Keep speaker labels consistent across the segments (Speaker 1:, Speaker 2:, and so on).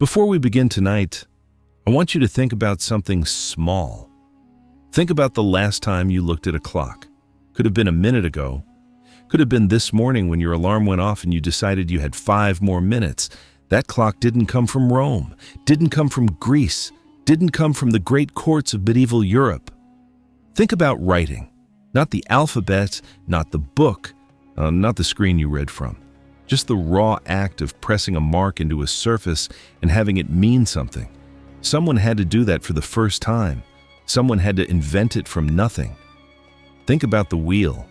Speaker 1: Before we begin tonight, I want you to think about something small. Think about the last time you looked at a clock. Could have been a minute ago. Could have been this morning when your alarm went off and you decided you had 5 more minutes. That clock didn't come from Rome, didn't come from Greece, didn't come from the great courts of medieval Europe. Think about writing. Not the alphabet, not the book, not the screen you read from. Just the raw act of pressing a mark into a surface and having it mean something. Someone had to do that for the first time. Someone had to invent it from nothing. Think about the wheel.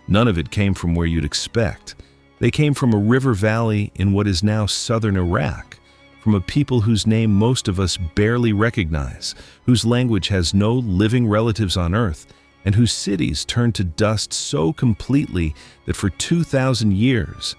Speaker 1: None of it came from where you'd expect. They came from a river valley in what is now southern Iraq, from a people whose name most of us barely recognize, whose language has no living relatives on Earth, and whose cities turned to dust so completely that for 2,000 years,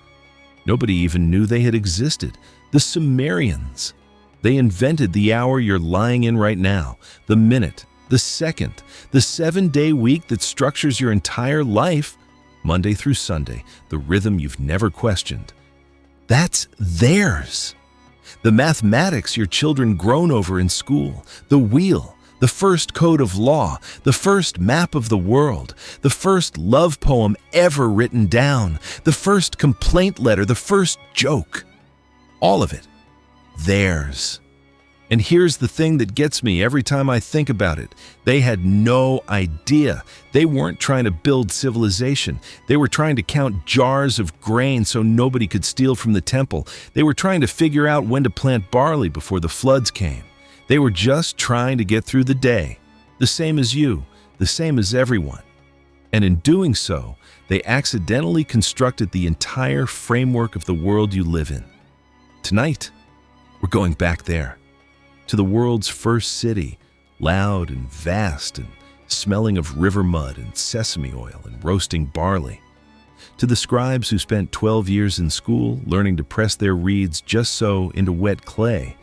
Speaker 1: nobody even knew they had existed. The Sumerians. They invented the hour you're lying in right now, the minute, the second, the 7-day week that structures your entire life, Monday through Sunday, the rhythm you've never questioned. That's theirs. The mathematics your children groan over in school, the wheel, the first code of law, the first map of the world, the first love poem ever written down, the first complaint letter, the first joke. All of it. Theirs. And here's the thing that gets me every time I think about it. They had no idea. They weren't trying to build civilization. They were trying to count jars of grain so nobody could steal from the temple. They were trying to figure out when to plant barley before the floods came. They were just trying to get through the day, the same as you, the same as everyone. And in doing so, they accidentally constructed the entire framework of the world you live in. Tonight, we're going back there, to the world's first city, loud and vast and smelling of river mud and sesame oil and roasting barley. To the scribes who spent 12 years in school learning to press their reeds just so into wet clay,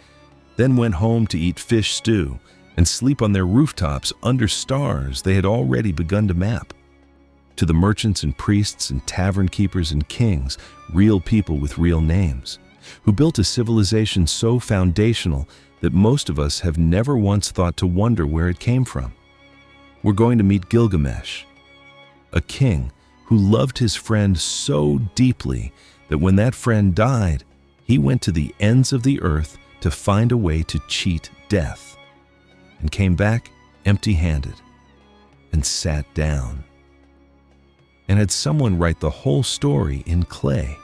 Speaker 1: then went home to eat fish stew and sleep on their rooftops under stars they had already begun to map. To the merchants and priests and tavern keepers and kings, real people with real names, who built a civilization so foundational that most of us have never once thought to wonder where it came from. We're going to meet Gilgamesh, a king who loved his friend so deeply that when that friend died, he went to the ends of the earth to find a way to cheat death, and came back empty-handed and sat down and had someone write the whole story in clay.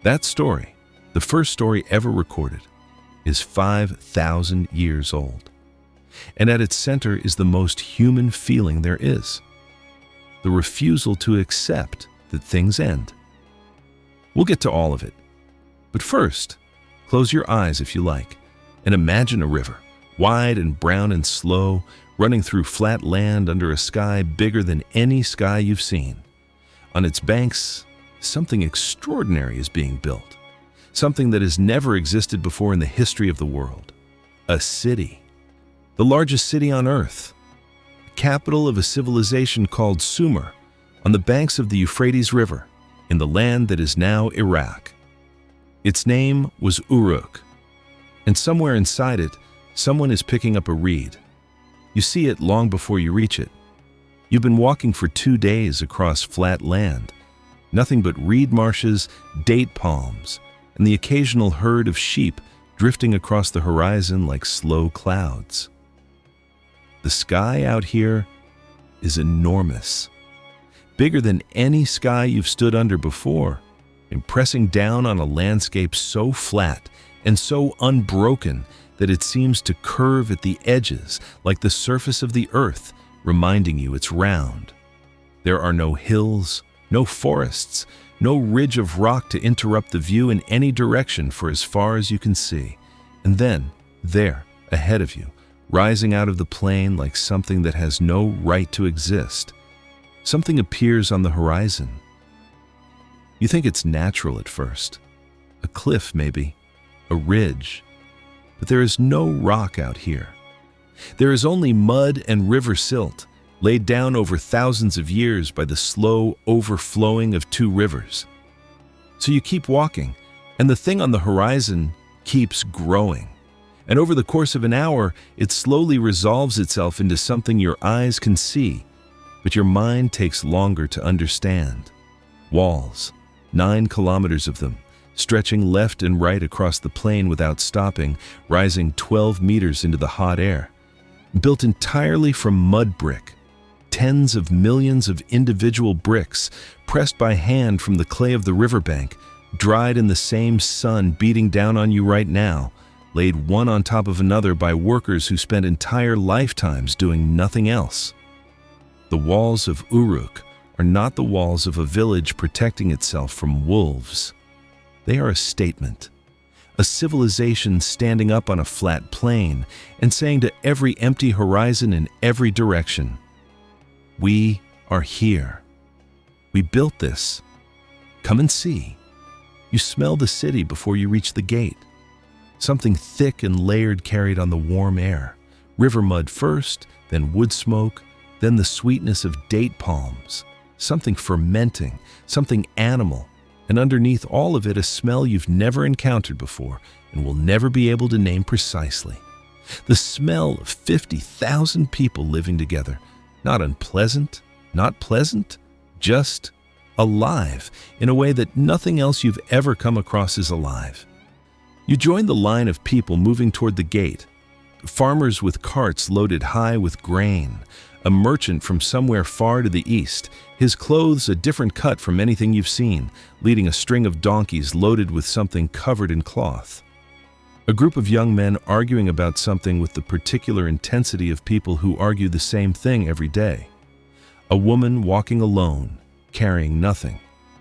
Speaker 1: That story, the first story ever recorded, is 5,000 years old. And at its center is the most human feeling there is, the refusal to accept that things end. We'll get to all of it. But first, close your eyes if you like, and imagine a river, wide and brown and slow, running through flat land under a sky bigger than any sky you've seen. On its banks, something extraordinary is being built. Something that has never existed before in the history of the world. A city. The largest city on Earth. The capital of a civilization called Sumer, on the banks of the Euphrates River, in the land that is now Iraq. Its name was Uruk, and somewhere inside it, someone is picking up a reed. You see it long before you reach it. You've been walking for 2 days across flat land, nothing but reed marshes, date palms, and the occasional herd of sheep drifting across the horizon like slow clouds. The sky out here is enormous, bigger than any sky you've stood under before, impressing down on a landscape so flat and so unbroken that it seems to curve at the edges like the surface of the earth, reminding you it's round. There are no hills, no forests, no ridge of rock to interrupt the view in any direction for as far as you can see. And then, there, ahead of you, rising out of the plain like something that has no right to exist, something appears on the horizon. You think it's natural at first. A cliff, maybe. A ridge. But there is no rock out here. There is only mud and river silt, laid down over thousands of years by the slow overflowing of 2 rivers. So you keep walking, and the thing on the horizon keeps growing. And over the course of an hour, it slowly resolves itself into something your eyes can see, but your mind takes longer to understand. Walls, 9 kilometers of them, stretching left and right across the plain without stopping, rising 12 meters into the hot air. Built entirely from mud brick, tens of millions of individual bricks, pressed by hand from the clay of the riverbank, dried in the same sun beating down on you right now, laid one on top of another by workers who spent entire lifetimes doing nothing else. The walls of Uruk are not the walls of a village protecting itself from wolves. They are a statement, a civilization standing up on a flat plain and saying to every empty horizon in every direction, "We are here. We built this. Come and see." You smell the city before you reach the gate. Something thick and layered carried on the warm air. River mud first, then wood smoke, then the sweetness of date palms. Something fermenting, something animal, and underneath all of it a smell you've never encountered before and will never be able to name precisely. The smell of 50,000 people living together. Not unpleasant, not pleasant, just alive in a way that nothing else you've ever come across is alive. You join the line of people moving toward the gate. Farmers with carts loaded high with grain, a merchant from somewhere far to the east, his clothes a different cut from anything you've seen, leading a string of donkeys loaded with something covered in cloth. A group of young men arguing about something with the particular intensity of people who argue the same thing every day. A woman walking alone, carrying nothing.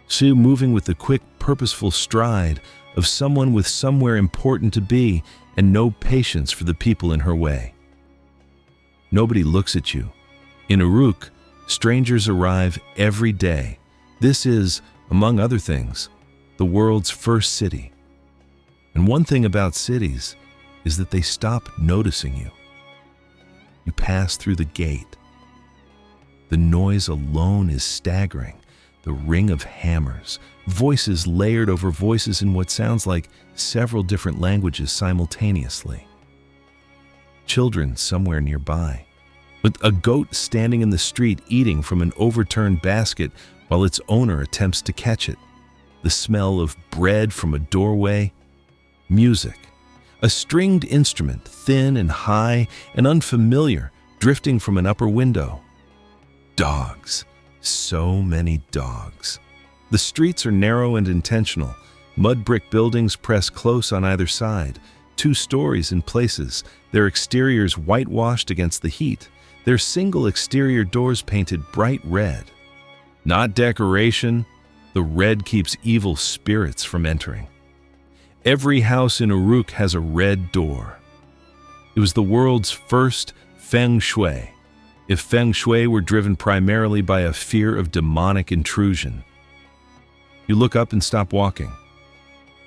Speaker 1: She moving with the quick, purposeful stride of someone with somewhere important to be and no patience for the people in her way. Nobody looks at you. In Uruk, strangers arrive every day. This is, among other things, the world's first city. And one thing about cities is that they stop noticing you. You pass through the gate. The noise alone is staggering. The ring of hammers, voices layered over voices in what sounds like several different languages simultaneously. Children somewhere nearby. With a goat standing in the street eating from an overturned basket while its owner attempts to catch it. The smell of bread from a doorway. Music. A stringed instrument, thin and high and unfamiliar, drifting from an upper window. Dogs. So many dogs. The streets are narrow and intentional. Mud brick buildings press close on either side. 2 stories in places, their exteriors whitewashed against the heat. Their single exterior doors painted bright red. Not decoration, the red keeps evil spirits from entering. Every house in Uruk has a red door. It was the world's first feng shui, if feng shui were driven primarily by a fear of demonic intrusion. You look up and stop walking.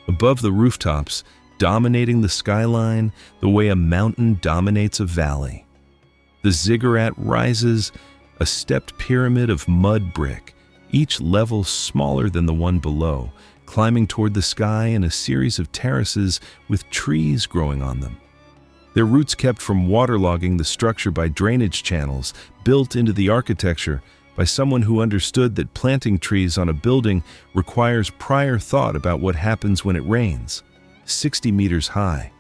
Speaker 1: Above the rooftops, dominating the skyline the way a mountain dominates a valley. The ziggurat rises, a stepped pyramid of mud brick, each level smaller than the one below, climbing toward the sky in a series of terraces with trees growing on them. Their roots kept from waterlogging the structure by drainage channels built into the architecture by someone who understood that planting trees on a building requires prior thought about what happens when it rains. 60 meters high,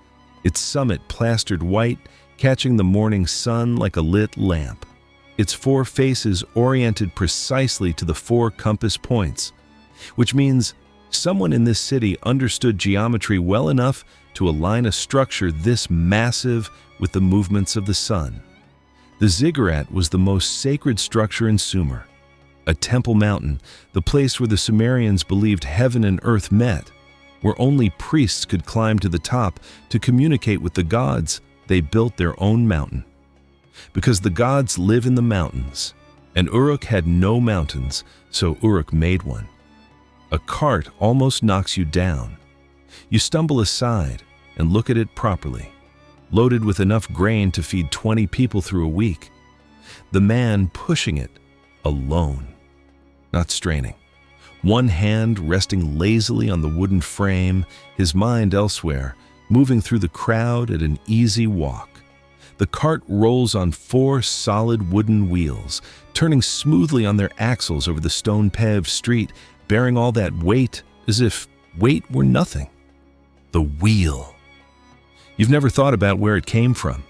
Speaker 1: its summit plastered white, catching the morning sun like a lit lamp. Its 4 faces oriented precisely to the 4 compass points, which means someone in this city understood geometry well enough to align a structure this massive with the movements of the sun. The ziggurat was the most sacred structure in Sumer, a temple mountain, the place where the Sumerians believed heaven and earth met, where only priests could climb to the top to communicate with the gods. They built their own mountain. Because the gods live in the mountains, and Uruk had no mountains, so Uruk made one. A cart almost knocks you down. You stumble aside and look at it properly, loaded with enough grain to feed 20 people through a week. The man pushing it, alone, not straining. One hand resting lazily on the wooden frame, his mind elsewhere, moving through the crowd at an easy walk. The cart rolls on 4 solid wooden wheels, turning smoothly on their axles over the stone-paved street, bearing all that weight as if weight were nothing. The wheel. You've never thought about where it came from.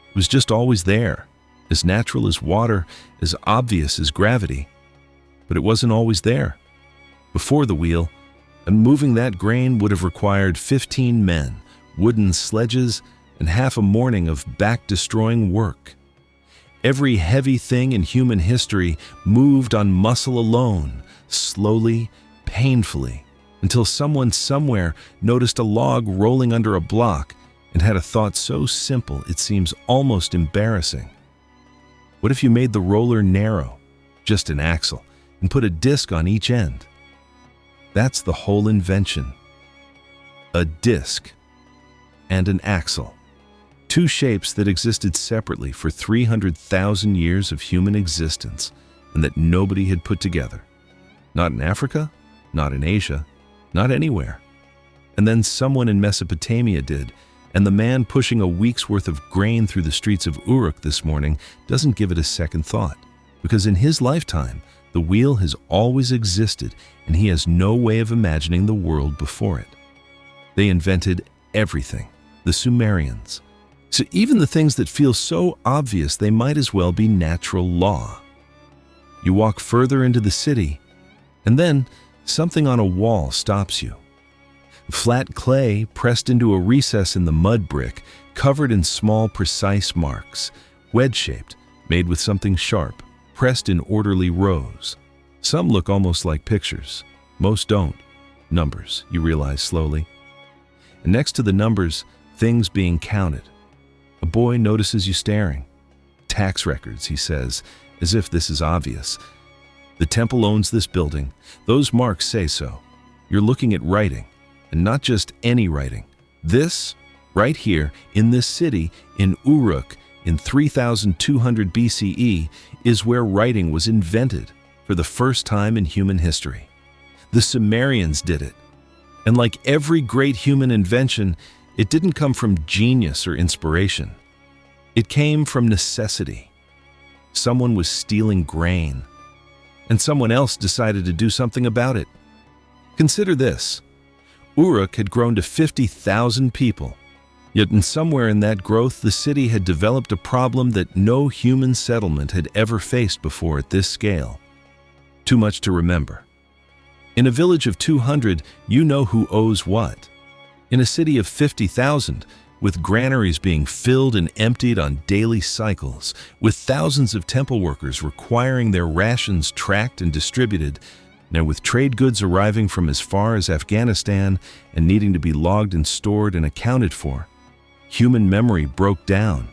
Speaker 1: It was just always there, as natural as water, as obvious as gravity. But it wasn't always there. Before the wheel, and moving that grain would have required 15 men, wooden sledges, and half a morning of back-destroying work. Every heavy thing in human history moved on muscle alone, slowly, painfully, until someone somewhere noticed a log rolling under a block and had a thought so simple it seems almost embarrassing. What if you made the roller narrow, just an axle, and put a disc on each end? That's the whole invention. A disc and an axle. 2 shapes that existed separately for 300,000 years of human existence and that nobody had put together. Not in Africa, not in Asia, not anywhere. And then someone in Mesopotamia did, and the man pushing a week's worth of grain through the streets of Uruk this morning doesn't give it a second thought, because in his lifetime, the wheel has always existed and he has no way of imagining the world before it. They invented everything, the Sumerians. So even the things that feel so obvious they might as well be natural law. You walk further into the city, and then something on a wall stops you. Flat clay pressed into a recess in the mud brick, covered in small, precise marks, wedge-shaped, made with something sharp, pressed in orderly rows. Some look almost like pictures. Most don't. Numbers, you realize slowly. And next to the numbers, things being counted. A boy notices you staring. Tax records, he says, as if this is obvious. The temple owns this building. Those marks say so. You're looking at writing, and not just any writing. This, right here, in this city, in Uruk, in 3200 BCE, is where writing was invented for the first time in human history. The Sumerians did it. And like every great human invention, it didn't come from genius or inspiration. It came from necessity. Someone was stealing grain, and someone else decided to do something about it. Consider this. Uruk had grown to 50,000 people, yet somewhere in that growth the city had developed a problem that no human settlement had ever faced before at this scale. Too much to remember. In a village of 200, you know who owes what. In a city of 50,000, with granaries being filled and emptied on daily cycles, with thousands of temple workers requiring their rations tracked and distributed, and with trade goods arriving from as far as Afghanistan and needing to be logged and stored and accounted for, human memory broke down.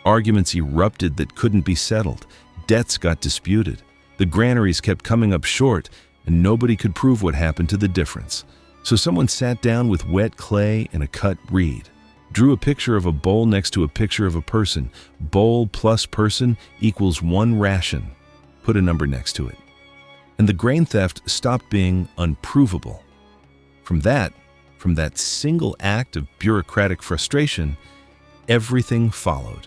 Speaker 1: Arguments erupted that couldn't be settled. Debts got disputed. The granaries kept coming up short, and nobody could prove what happened to the difference. So someone sat down with wet clay and a cut reed, drew a picture of a bowl next to a picture of a person. Bowl plus person equals 1 ration. Put a number next to it. And the grain theft stopped being unprovable. From that single act of bureaucratic frustration, everything followed.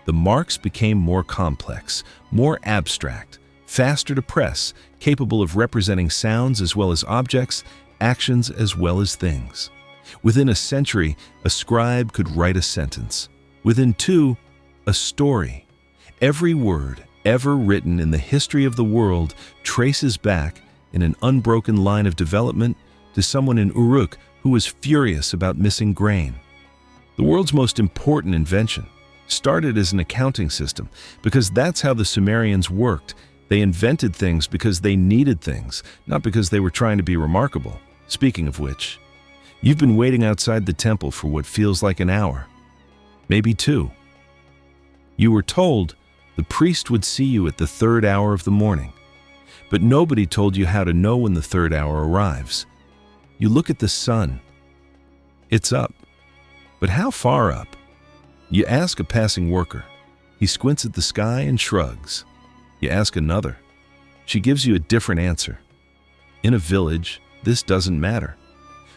Speaker 1: The marks became more complex, more abstract, faster to press, capable of representing sounds as well as objects, actions as well as things. Within a century, a scribe could write a sentence. Within 2, a story. Every word ever written in the history of the world traces back in an unbroken line of development to someone in Uruk who was furious about missing grain. The world's most important invention started as an accounting system because that's how the Sumerians worked. They invented things because they needed things, not because they were trying to be remarkable. Speaking of which, you've been waiting outside the temple for what feels like an hour, maybe 2. You were told the priest would see you at the 3rd hour of the morning, but nobody told you how to know when the 3rd hour arrives. You look at the sun. It's up. But how far up? You ask a passing worker. He squints at the sky and shrugs. You ask another. She gives you a different answer. In a village, this doesn't matter.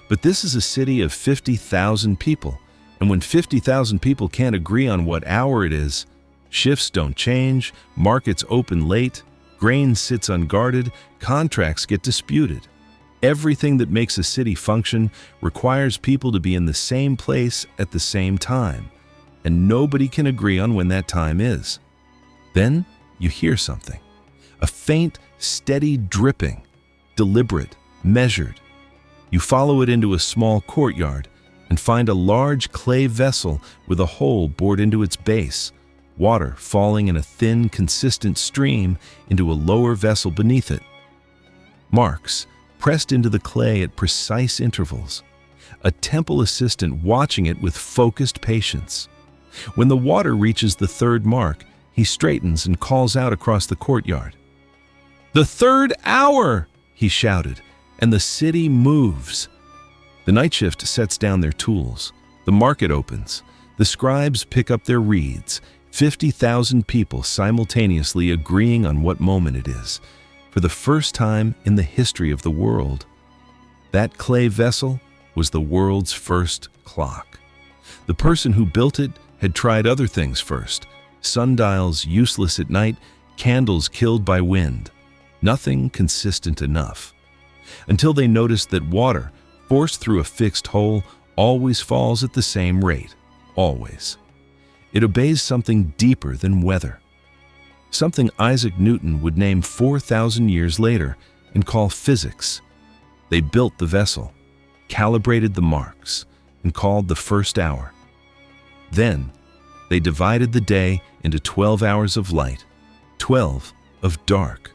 Speaker 1: But this is a city of 50,000 people, and when 50,000 people can't agree on what hour it is, shifts don't change, markets open late, grain sits unguarded, contracts get disputed. Everything that makes a city function requires people to be in the same place at the same time, and nobody can agree on when that time is. Then you hear something. A faint, steady dripping, deliberate, measured. You follow it into a small courtyard and find a large clay vessel with a hole bored into its base, water falling in a thin, consistent stream into a lower vessel beneath it. Marks pressed into the clay at precise intervals. A temple assistant watching it with focused patience. When the water reaches the third mark, he straightens and calls out across the courtyard. "The third hour!" he shouted, and the city moves. The night shift sets down their tools. The market opens. The scribes pick up their reeds. 50,000 people simultaneously agreeing on what moment it is. For the first time in the history of the world, that clay vessel was the world's first clock. The person who built it had tried other things first. Sundials useless at night, candles killed by wind. Nothing consistent enough. Until they noticed that water, forced through a fixed hole, always falls at the same rate. Always. It obeys something deeper than weather. Something Isaac Newton would name 4,000 years later and call physics. They built the vessel, calibrated the marks, and called the first hour. Then, they divided the day into 12 hours of light, 12 of dark.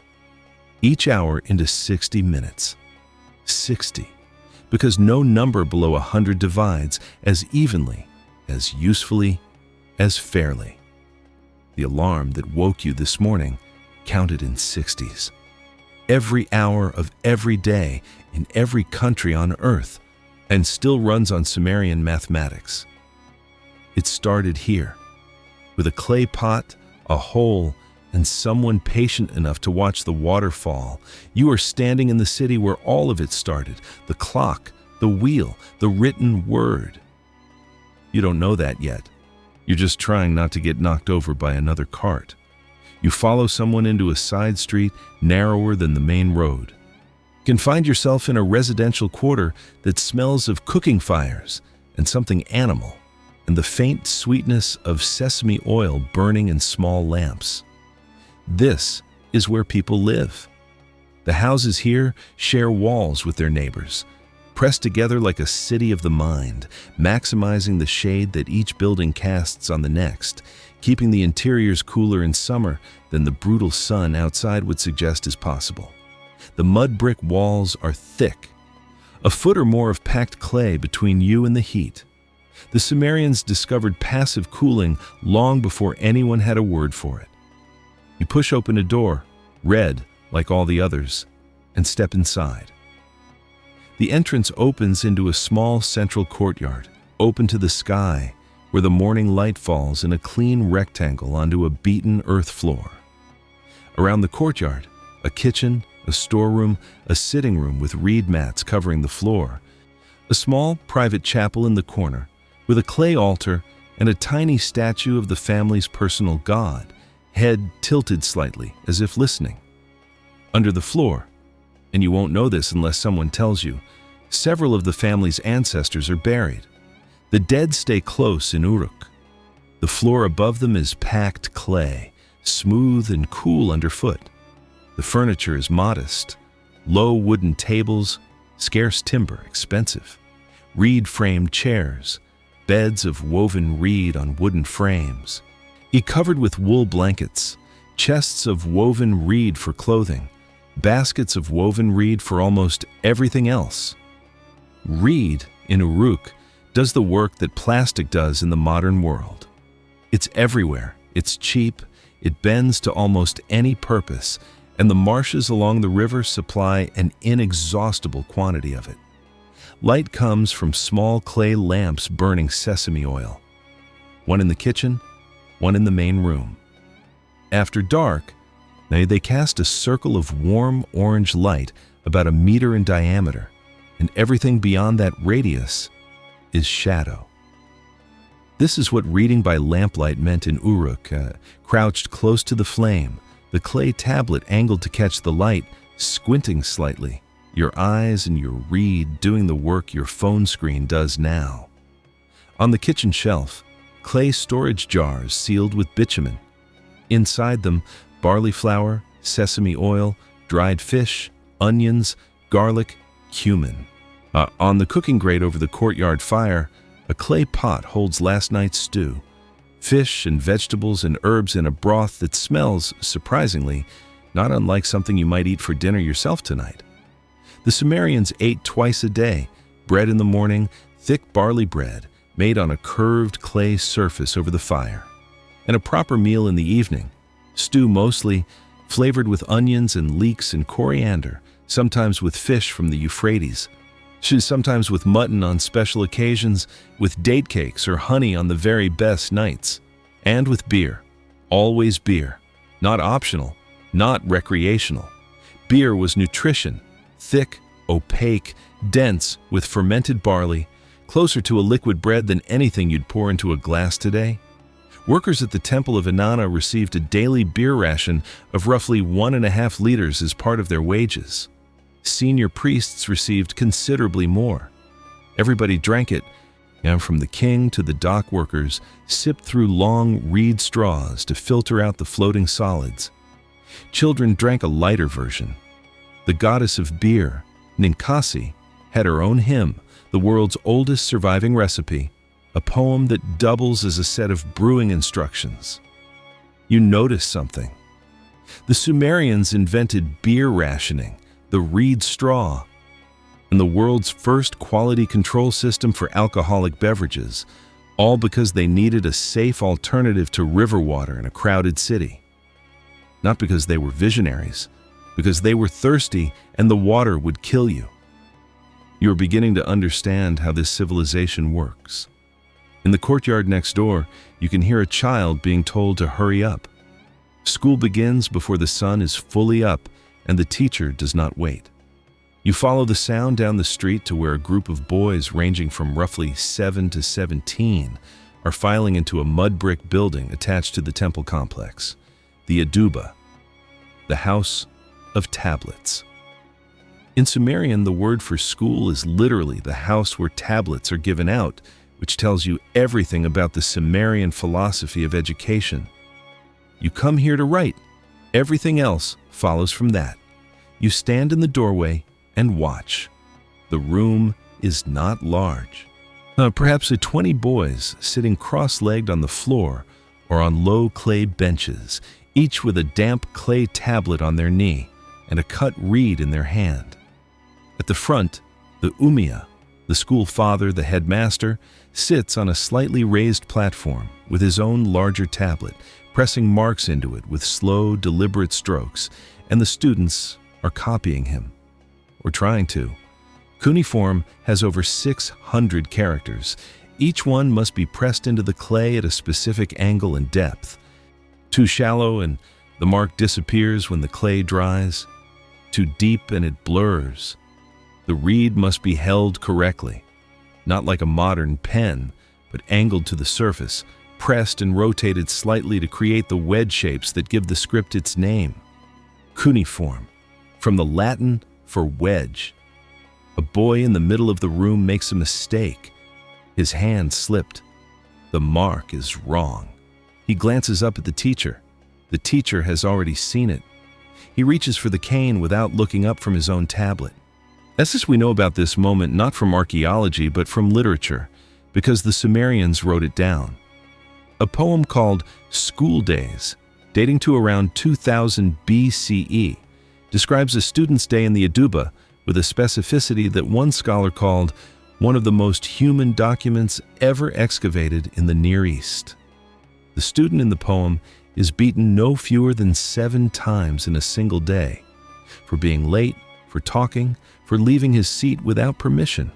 Speaker 1: Each hour into 60 minutes. 60, because no number below 100 divides as evenly, as usefully, as fairly. The alarm that woke you this morning counted in 60s. Every hour of every day in every country on earth, and still runs on Sumerian mathematics. It started here, with a clay pot, a hole, and someone patient enough to watch the water fall. You are standing in the city where all of it started, the clock, the wheel, the written word. You don't know that yet. You're just trying not to get knocked over by another cart. You follow someone into a side street narrower than the main road. You can find yourself in a residential quarter that smells of cooking fires and something animal, and the faint sweetness of sesame oil burning in small lamps. This is where people live. The houses here share walls with their neighbors, pressed together like a city of the mind, maximizing the shade that each building casts on the next, keeping the interiors cooler in summer than the brutal sun outside would suggest is possible. The mud brick walls are thick, a foot or more of packed clay between you and the heat. The Sumerians discovered passive cooling long before anyone had a word for it. You push open a door, red like all the others, and step inside. The entrance opens into a small central courtyard, open to the sky, where the morning light falls in a clean rectangle onto a beaten earth floor. Around the courtyard, a kitchen, a storeroom, a sitting room with reed mats covering the floor, a small private chapel in the corner, with a clay altar and a tiny statue of the family's personal god, head tilted slightly as if listening. Under the floor, and you won't know this unless someone tells you, several of the family's ancestors are buried. The dead stay close in Uruk. The floor above them is packed clay, smooth and cool underfoot. The furniture is modest, low wooden tables, scarce timber, expensive, reed-framed chairs, beds of woven reed on wooden frames, covered with wool blankets, chests of woven reed for clothing, baskets of woven reed for almost everything else. Reed, in Uruk, does the work that plastic does in the modern world. It's everywhere, it's cheap, it bends to almost any purpose, and the marshes along the river supply an inexhaustible quantity of it. Light comes from small clay lamps burning sesame oil. One in the kitchen, one in the main room. After dark, they cast a circle of warm orange light about a meter in diameter, and everything beyond that radius is shadow. This is what reading by lamplight meant in Uruk, crouched close to the flame, the clay tablet angled to catch the light, squinting slightly, your eyes and your reed doing the work your phone screen does now. On the kitchen shelf, clay storage jars sealed with bitumen. Inside them, barley flour, sesame oil, dried fish, onions, garlic, cumin. On the cooking grate over the courtyard fire, a clay pot holds last night's stew, fish and vegetables and herbs in a broth that smells, surprisingly, not unlike something you might eat for dinner yourself tonight. The Sumerians ate twice a day, bread in the morning, thick barley bread made on a curved clay surface over the fire, and a proper meal in the evening, stew mostly, flavored with onions and leeks and coriander, sometimes with fish from the Euphrates, sometimes with mutton on special occasions, with date cakes or honey on the very best nights, and with beer, always beer, not optional, not recreational. Beer was nutrition, thick, opaque, dense, with fermented barley, closer to a liquid bread than anything you'd pour into a glass today. Workers at the Temple of Inanna received a daily beer ration of roughly 1.5 liters as part of their wages. Senior priests received considerably more. Everybody drank it, and from the king to the dock workers, sipped through long reed straws to filter out the floating solids. Children drank a lighter version. The goddess of beer, Ninkasi, had her own hymn, the world's oldest surviving recipe, a poem that doubles as a set of brewing instructions. You notice something. The Sumerians invented beer rationing, the reed straw, and the world's first quality control system for alcoholic beverages, all because they needed a safe alternative to river water in a crowded city. Not because they were visionaries, because they were thirsty and the water would kill you. You are beginning to understand how this civilization works. In the courtyard next door, you can hear a child being told to hurry up. School begins before the sun is fully up, and the teacher does not wait. You follow the sound down the street to where a group of boys ranging from roughly 7 to 17 are filing into a mud brick building attached to the temple complex, the edubba, the house of tablets. In Sumerian, the word for school is literally the house where tablets are given out, which tells you everything about the Sumerian philosophy of education. You come here to write. Everything else follows from that. You stand in the doorway and watch. The room is not large. Perhaps 20 boys sitting cross-legged on the floor or on low clay benches, each with a damp clay tablet on their knee and a cut reed in their hand. At the front, the Umiya, the school father, the headmaster, sits on a slightly raised platform with his own larger tablet, pressing marks into it with slow, deliberate strokes, and the students are copying him, or trying to. Cuneiform has over 600 characters. Each one must be pressed into the clay at a specific angle and depth. Too shallow and the mark disappears when the clay dries. Too deep and it blurs. The reed must be held correctly, not like a modern pen, but angled to the surface, pressed and rotated slightly to create the wedge shapes that give the script its name. Cuneiform, from the Latin for wedge. A boy in the middle of the room makes a mistake. His hand slipped. The mark is wrong. He glances up at the teacher. The teacher has already seen it. He reaches for the cane without looking up from his own tablet. As we know about this moment not from archaeology but from literature, because the Sumerians wrote it down. A poem called School Days, dating to around 2000 BCE, describes a student's day in the edubba with a specificity that one scholar called one of the most human documents ever excavated in the Near East. The student in the poem is beaten no fewer than 7 times in a single day, for being late, for talking, for leaving his seat without permission,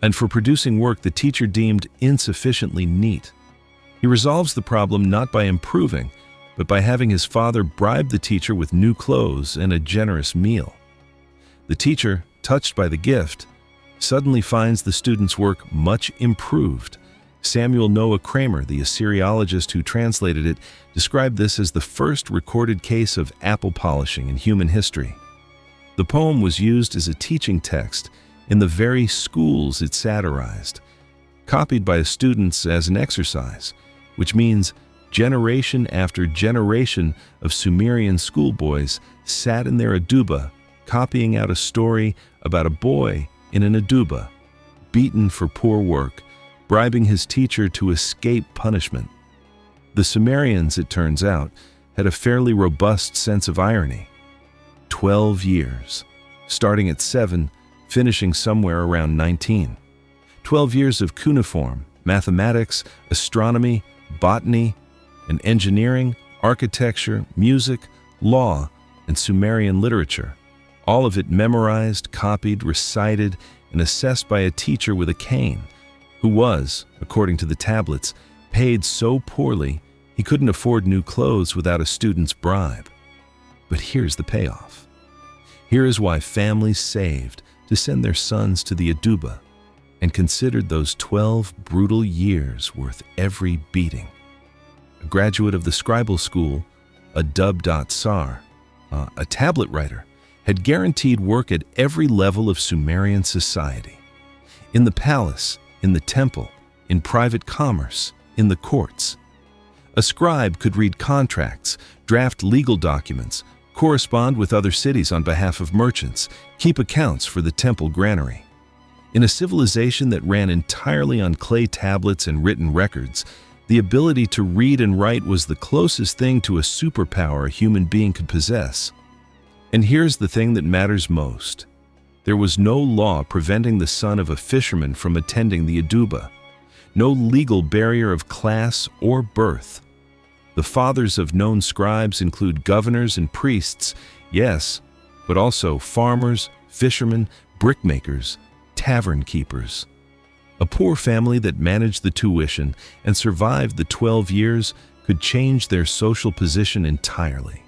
Speaker 1: and for producing work the teacher deemed insufficiently neat. He resolves the problem not by improving, but by having his father bribe the teacher with new clothes and a generous meal. The teacher, touched by the gift, suddenly finds the student's work much improved. Samuel Noah Kramer, the Assyriologist who translated it, described this as the first recorded case of apple polishing in human history. The poem was used as a teaching text in the very schools it satirized, copied by students as an exercise, which means generation after generation of Sumerian schoolboys sat in their edubba, copying out a story about a boy in an edubba, beaten for poor work, bribing his teacher to escape punishment. The Sumerians, it turns out, had a fairly robust sense of irony. 12 years, starting at 7, finishing somewhere around 19. 12 years of cuneiform, mathematics, astronomy, botany, and engineering, architecture, music, law, and Sumerian literature. All of it memorized, copied, recited, and assessed by a teacher with a cane, who was, according to the tablets, paid so poorly he couldn't afford new clothes without a student's bribe. But here's the payoff. Here is why families saved to send their sons to the edubba and considered those 12 brutal years worth every beating. A graduate of the scribal school, a dub.sar, a tablet writer, had guaranteed work at every level of Sumerian society. In the palace, in the temple, in private commerce, in the courts. A scribe could read contracts, draft legal documents, correspond with other cities on behalf of merchants, keep accounts for the temple granary. In a civilization that ran entirely on clay tablets and written records, the ability to read and write was the closest thing to a superpower a human being could possess. And here's the thing that matters most. There was no law preventing the son of a fisherman from attending the edubba, no legal barrier of class or birth. The fathers of known scribes include governors and priests, yes, but also farmers, fishermen, brickmakers, tavern keepers. A poor family that managed the tuition and survived the 12 years could change their social position entirely.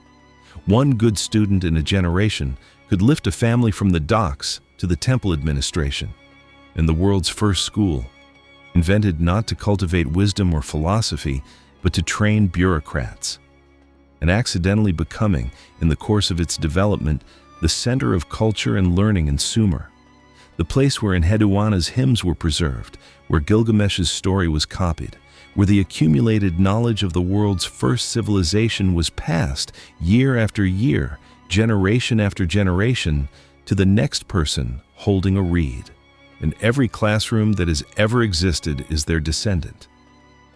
Speaker 1: One good student in a generation could lift a family from the docks to the temple administration. And the world's first school, invented not to cultivate wisdom or philosophy, but to train bureaucrats, and accidentally becoming, in the course of its development, the center of culture and learning in Sumer, the place where Enheduanna's hymns were preserved, where Gilgamesh's story was copied, where the accumulated knowledge of the world's first civilization was passed year after year, generation after generation, to the next person holding a reed. And every classroom that has ever existed is their descendant.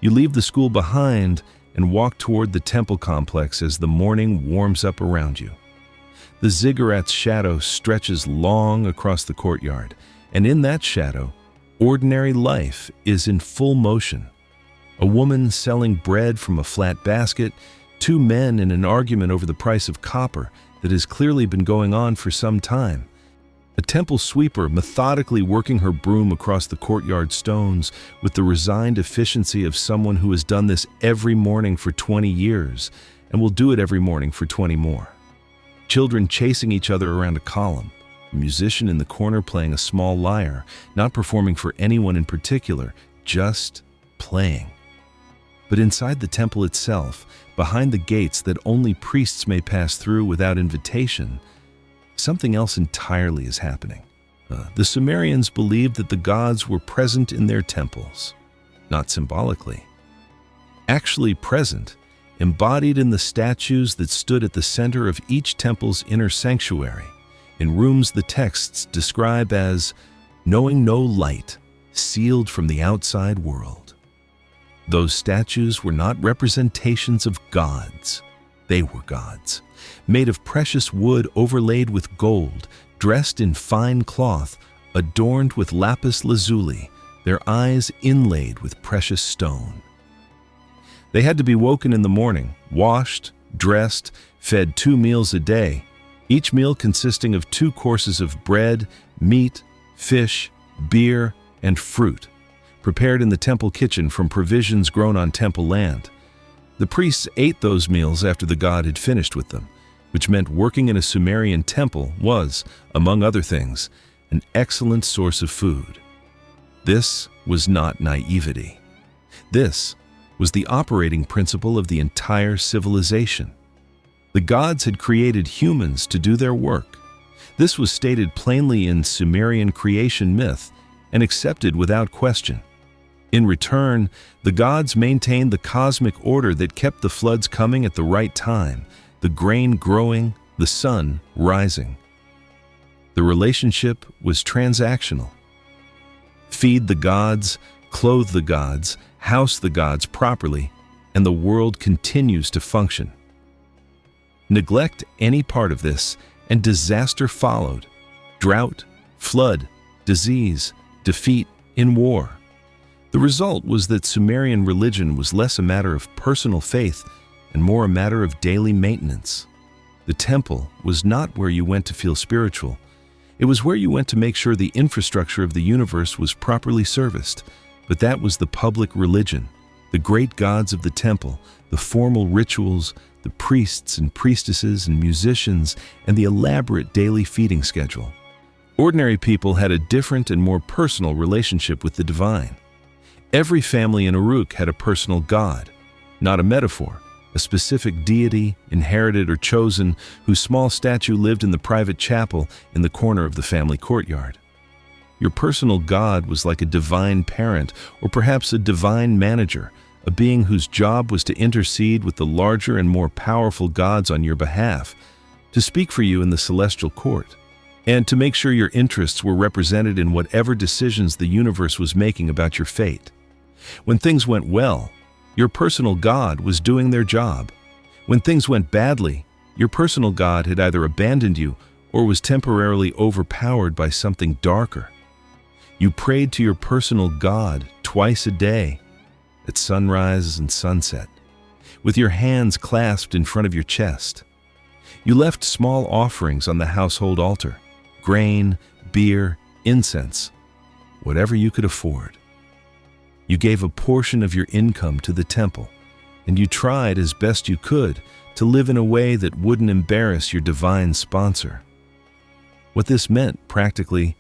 Speaker 1: You leave the school behind and walk toward the temple complex as the morning warms up around you. The ziggurat's shadow stretches long across the courtyard, and in that shadow, ordinary life is in full motion. A woman selling bread from a flat basket, two men in an argument over the price of copper that has clearly been going on for some time. A temple sweeper methodically working her broom across the courtyard stones with the resigned efficiency of someone who has done this every morning for 20 years and will do it every morning for 20 more. Children chasing each other around a column, a musician in the corner playing a small lyre, not performing for anyone in particular, just playing. But inside the temple itself, behind the gates that only priests may pass through without invitation, something else entirely is happening. The Sumerians believed that the gods were present in their temples, not symbolically. Actually present, embodied in the statues that stood at the center of each temple's inner sanctuary, in rooms the texts describe as knowing no light, sealed from the outside world. Those statues were not representations of gods. They were gods, made of precious wood overlaid with gold, dressed in fine cloth, adorned with lapis lazuli, their eyes inlaid with precious stone. They had to be woken in the morning, washed, dressed, fed 2 meals a day, each meal consisting of 2 courses of bread, meat, fish, beer, and fruit, prepared in the temple kitchen from provisions grown on temple land. The priests ate those meals after the god had finished with them, which meant working in a Sumerian temple was, among other things, an excellent source of food. This was not naivety. This was the operating principle of the entire civilization. The gods had created humans to do their work. This was stated plainly in Sumerian creation myth and accepted without question. In return, the gods maintained the cosmic order that kept the floods coming at the right time, the grain growing, the sun rising. The relationship was transactional. Feed the gods, clothe the gods, house the gods properly, and the world continues to function. Neglect any part of this, and disaster followed. Drought, flood, disease, defeat in war. The result was that Sumerian religion was less a matter of personal faith and more a matter of daily maintenance. The temple was not where you went to feel spiritual. It was where you went to make sure the infrastructure of the universe was properly serviced. But that was the public religion, the great gods of the temple, the formal rituals, the priests and priestesses and musicians, and the elaborate daily feeding schedule. Ordinary people had a different and more personal relationship with the divine. Every family in Uruk had a personal god, not a metaphor, a specific deity, inherited or chosen, whose small statue lived in the private chapel in the corner of the family courtyard. Your personal god was like a divine parent or perhaps a divine manager, a being whose job was to intercede with the larger and more powerful gods on your behalf, to speak for you in the celestial court, and to make sure your interests were represented in whatever decisions the universe was making about your fate. When things went well, your personal god was doing their job. When things went badly, your personal god had either abandoned you or was temporarily overpowered by something darker. You prayed to your personal god twice a day, at sunrise and sunset, with your hands clasped in front of your chest. You left small offerings on the household altar, grain, beer, incense, whatever you could afford. You gave a portion of your income to the temple, and you tried as best you could to live in a way that wouldn't embarrass your divine sponsor. What this meant, practically,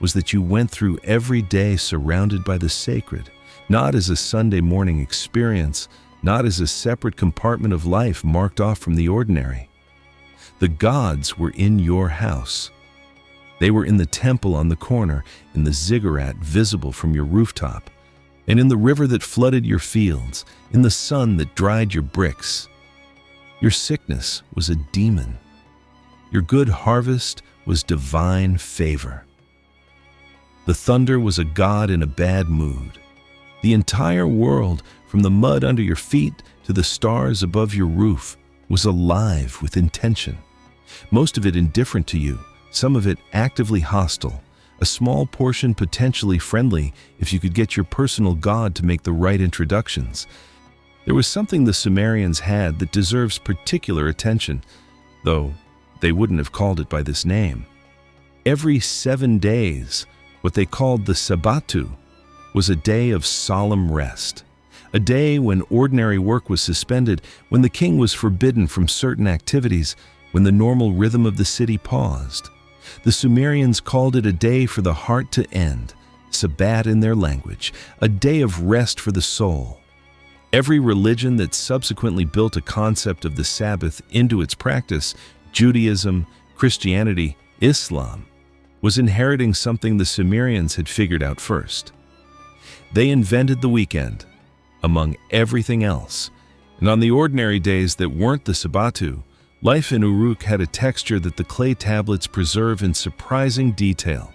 Speaker 1: was that you went through every day surrounded by the sacred, not as a Sunday morning experience, not as a separate compartment of life marked off from the ordinary. The gods were in your house. They were in the temple on the corner, in the ziggurat visible from your rooftop, and in the river that flooded your fields, in the sun that dried your bricks. Your sickness was a demon. Your good harvest was divine favor. The thunder was a god in a bad mood. The entire world, from the mud under your feet to the stars above your roof, was alive with intention. Most of it indifferent to you, some of it actively hostile, a small portion potentially friendly if you could get your personal god to make the right introductions. There was something the Sumerians had that deserves particular attention, though they wouldn't have called it by this name. Every 7 days, what they called the Sabbatu, was a day of solemn rest, a day when ordinary work was suspended, when the king was forbidden from certain activities, when the normal rhythm of the city paused. The Sumerians called it a day for the heart to end, Sabbat in their language, a day of rest for the soul. Every religion that subsequently built a concept of the Sabbath into its practice, Judaism, Christianity, Islam, was inheriting something the Sumerians had figured out first. They invented the weekend, among everything else, and on the ordinary days that weren't the Sabbatu, life in Uruk had a texture that the clay tablets preserve in surprising detail.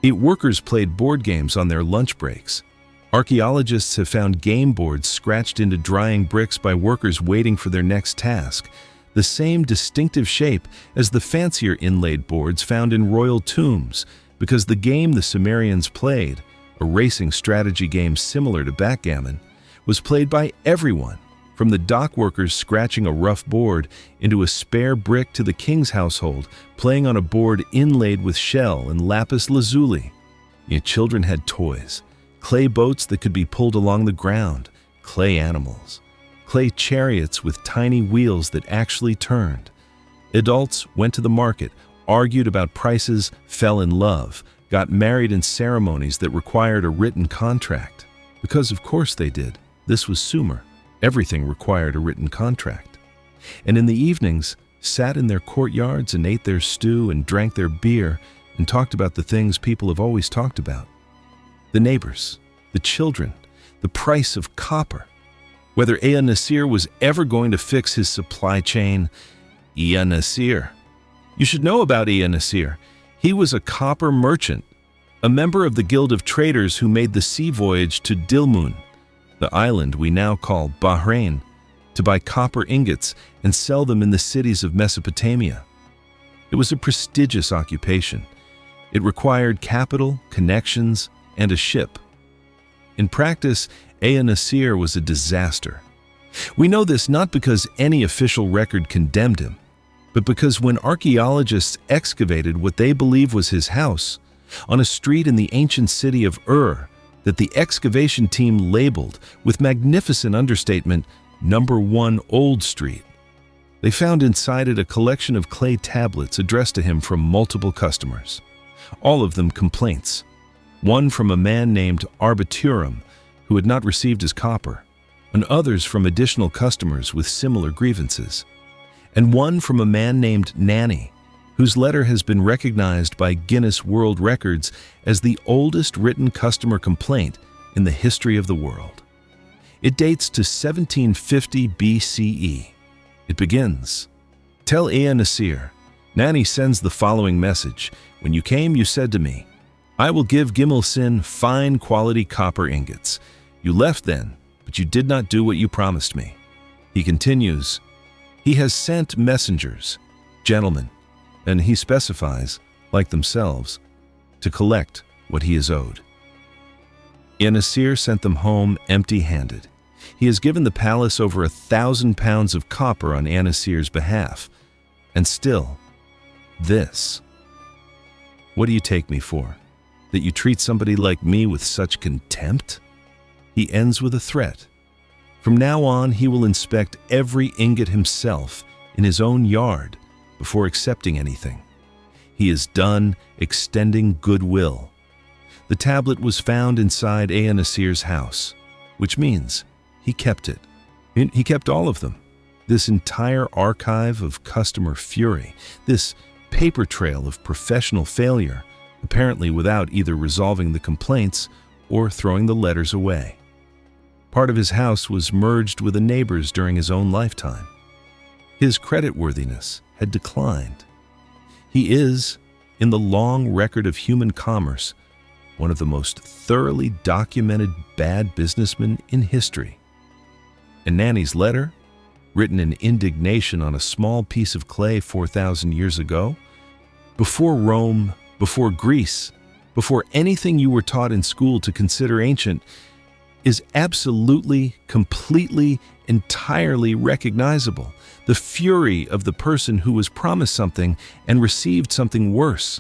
Speaker 1: Workers played board games on their lunch breaks. Archaeologists have found game boards scratched into drying bricks by workers waiting for their next task, the same distinctive shape as the fancier inlaid boards found in royal tombs, because the game the Sumerians played, a racing strategy game similar to backgammon, was played by everyone, from the dock workers scratching a rough board into a spare brick to the king's household playing on a board inlaid with shell and lapis lazuli. Your children had toys, clay boats that could be pulled along the ground, clay animals, clay chariots with tiny wheels that actually turned. Adults went to the market, argued about prices, fell in love, got married in ceremonies that required a written contract. Because of course they did. This was Sumer. Everything required a written contract. And in the evenings, sat in their courtyards and ate their stew and drank their beer and talked about the things people have always talked about. The neighbors, the children, the price of copper. Whether Ea Nasir was ever going to fix his supply chain. Ea Nasir. You should know about Ea Nasir. He was a copper merchant, a member of the Guild of Traders who made the sea voyage to Dilmun, the island we now call Bahrain, to buy copper ingots and sell them in the cities of Mesopotamia. It was a prestigious occupation. It required capital, connections, and a ship. In practice, Ea Nasir was a disaster. We know this not because any official record condemned him, but because when archaeologists excavated what they believe was his house, on a street in the ancient city of Ur, that the excavation team labeled, with magnificent understatement, Number 1 Old Street, they found inside it a collection of clay tablets addressed to him from multiple customers, all of them complaints. One from a man named Arbiturum, who had not received his copper, and others from additional customers with similar grievances, and one from a man named Nanny, whose letter has been recognized by Guinness World Records as the oldest written customer complaint in the history of the world. It dates to 1750 BCE. It begins, "Tell Ea Nasir, Nanny sends the following message. When you came, you said to me, I will give Gimel Sin fine quality copper ingots. You left then, but you did not do what you promised me." He continues, "He has sent messengers, gentlemen," and he specifies, like themselves, to collect what he is owed. Ea Nasir sent them home empty-handed. He has given the palace over 1,000 pounds of copper on Ea Nasir's behalf. And still, this. What do you take me for? That you treat somebody like me with such contempt? He ends with a threat. From now on, he will inspect every ingot himself in his own yard before accepting anything. He is done extending goodwill. The tablet was found inside Ea Nasir's house, which means he kept it. He kept all of them. This entire archive of customer fury, this paper trail of professional failure, apparently without either resolving the complaints or throwing the letters away. Part of his house was merged with a neighbor's during his own lifetime. His creditworthiness had declined. He is, in the long record of human commerce, one of the most thoroughly documented bad businessmen in history. And Nanny's letter, written in indignation on a small piece of clay 4,000 years ago, before Rome, before Greece, before anything you were taught in school to consider ancient, is absolutely, completely, entirely recognizable. The fury of the person who was promised something and received something worse.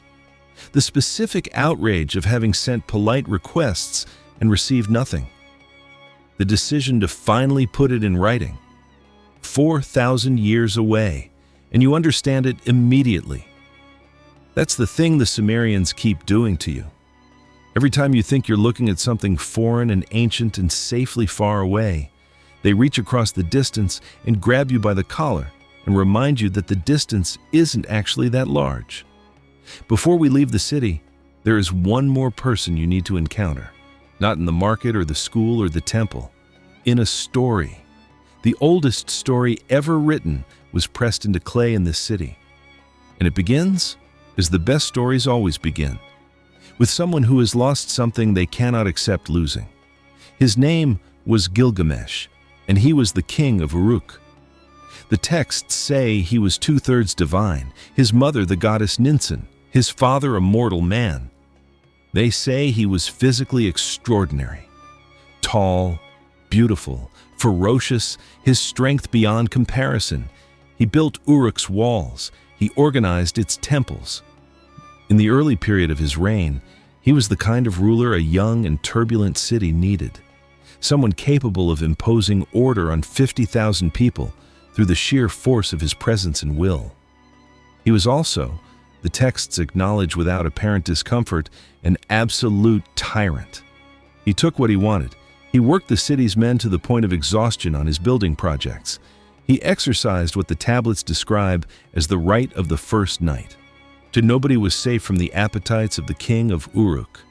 Speaker 1: The specific outrage of having sent polite requests and received nothing. The decision to finally put it in writing. 4,000 years away, and you understand it immediately. That's the thing the Sumerians keep doing to you. Every time you think you're looking at something foreign and ancient and safely far away, they reach across the distance and grab you by the collar and remind you that the distance isn't actually that large. Before we leave the city, there is one more person you need to encounter, not in the market or the school or the temple, in a story. The oldest story ever written was pressed into clay in this city. And it begins as the best stories always begin, with someone who has lost something they cannot accept losing. His name was Gilgamesh, and he was the king of Uruk. The texts say he was 2/3 divine, his mother the goddess Ninsun, his father a mortal man. They say he was physically extraordinary, tall, beautiful, ferocious, his strength beyond comparison. He built Uruk's walls, he organized its temples. In the early period of his reign, he was the kind of ruler a young and turbulent city needed, someone capable of imposing order on 50,000 people through the sheer force of his presence and will. He was also The texts acknowledge without apparent discomfort an absolute tyrant. He took what he wanted. He worked the city's men to the point of exhaustion on his building projects. He exercised what the tablets describe as the right of the first night. Nobody was safe from the appetites of the king of Uruk.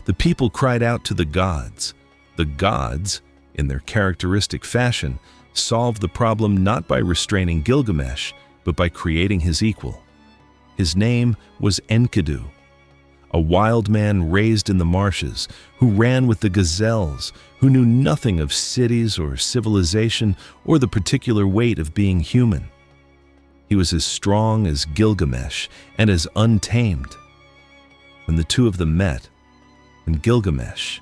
Speaker 1: The people cried out to the gods. The gods, in their characteristic fashion, solved the problem not by restraining Gilgamesh, but by creating his equal. His name was Enkidu, a wild man raised in the marshes, who ran with the gazelles, who knew nothing of cities or civilization or the particular weight of being human. He was as strong as Gilgamesh and as untamed. When the two of them met, when Gilgamesh,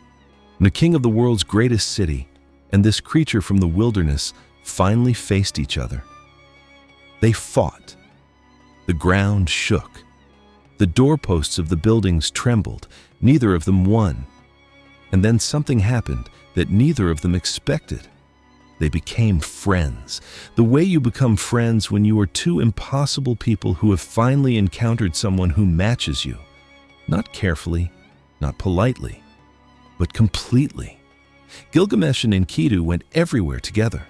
Speaker 1: the king of the world's greatest city, and this creature from the wilderness finally faced each other, they fought. The ground shook. The doorposts of the buildings trembled. Neither of them won. And then something happened that neither of them expected. They became friends. The way you become friends when you are two impossible people who have finally encountered someone who matches you. Not carefully, not politely, but completely. Gilgamesh and Enkidu went everywhere together.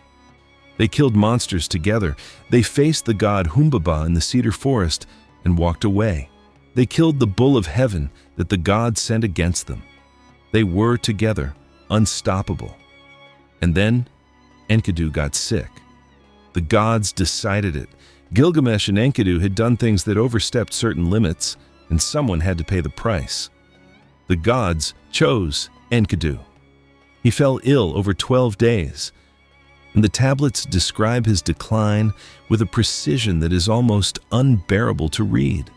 Speaker 1: They killed monsters together. They faced the god Humbaba in the cedar forest and walked away. They killed the bull of heaven that the gods sent against them. They were together, unstoppable. And then Enkidu got sick. The gods decided it. Gilgamesh and Enkidu had done things that overstepped certain limits, and someone had to pay the price. The gods chose Enkidu. He fell ill over 12 days. And the tablets describe his decline with a precision that is almost unbearable to read.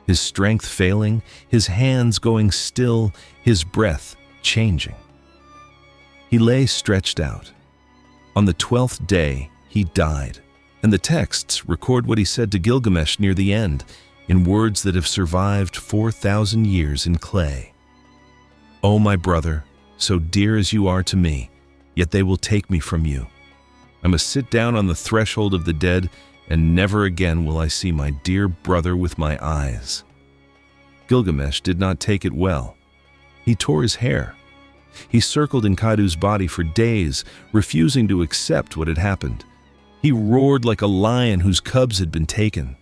Speaker 1: His strength failing, his hands going still, his breath changing. He lay stretched out. On the 12th day, he died, and the texts record what he said to Gilgamesh near the end, in words that have survived 4,000 years in clay. "O my brother, so dear as you are to me, yet they will take me from you. I must sit down on the threshold of the dead, and never again will I see my dear brother with my eyes." Gilgamesh did not take it well. He tore his hair. He circled Enkidu's body for days, refusing to accept what had happened. He roared like a lion whose cubs had been taken.